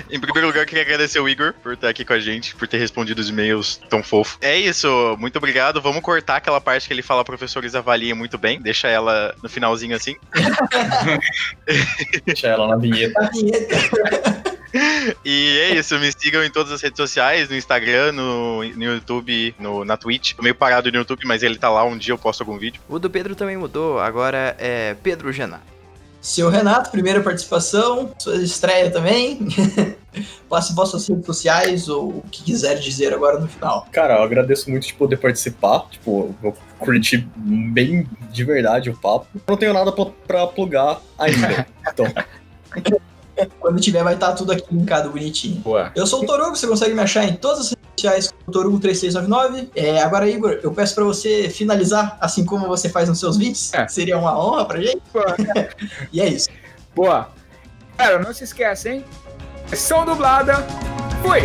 Em primeiro lugar, queria agradecer o Igor por estar aqui com a gente, por ter respondido os e-mails tão fofo. É isso, muito obrigado. Vamos cortar aquela parte que ele fala professores avaliem muito bem. Deixa ela no finalzinho assim. Deixa ela na vinheta. A vinheta. E é isso, me sigam em todas as redes sociais, no Instagram, no YouTube, na Twitch. Tô meio parado no YouTube, mas ele tá lá, um dia eu posto algum vídeo. O do Pedro também mudou, agora é Pedro Gená. Seu Renato, primeira participação, sua estreia também. Passe vossas redes sociais ou o que quiser dizer agora no final. Cara, eu agradeço muito de poder participar. Tipo, eu curti bem de verdade o papo. Eu não tenho nada pra plugar ainda. Então, Quando tiver, vai estar tudo aqui linkado bonitinho. Boa. Eu sou o Torugo, você consegue me achar em todas as redes sociais com o Torugo3399. Agora, Igor, eu peço pra você finalizar, assim como você faz nos seus vídeos. Seria uma honra pra gente. E é isso. Boa. Cara, não se esquece, hein? Versão dublada. Fui!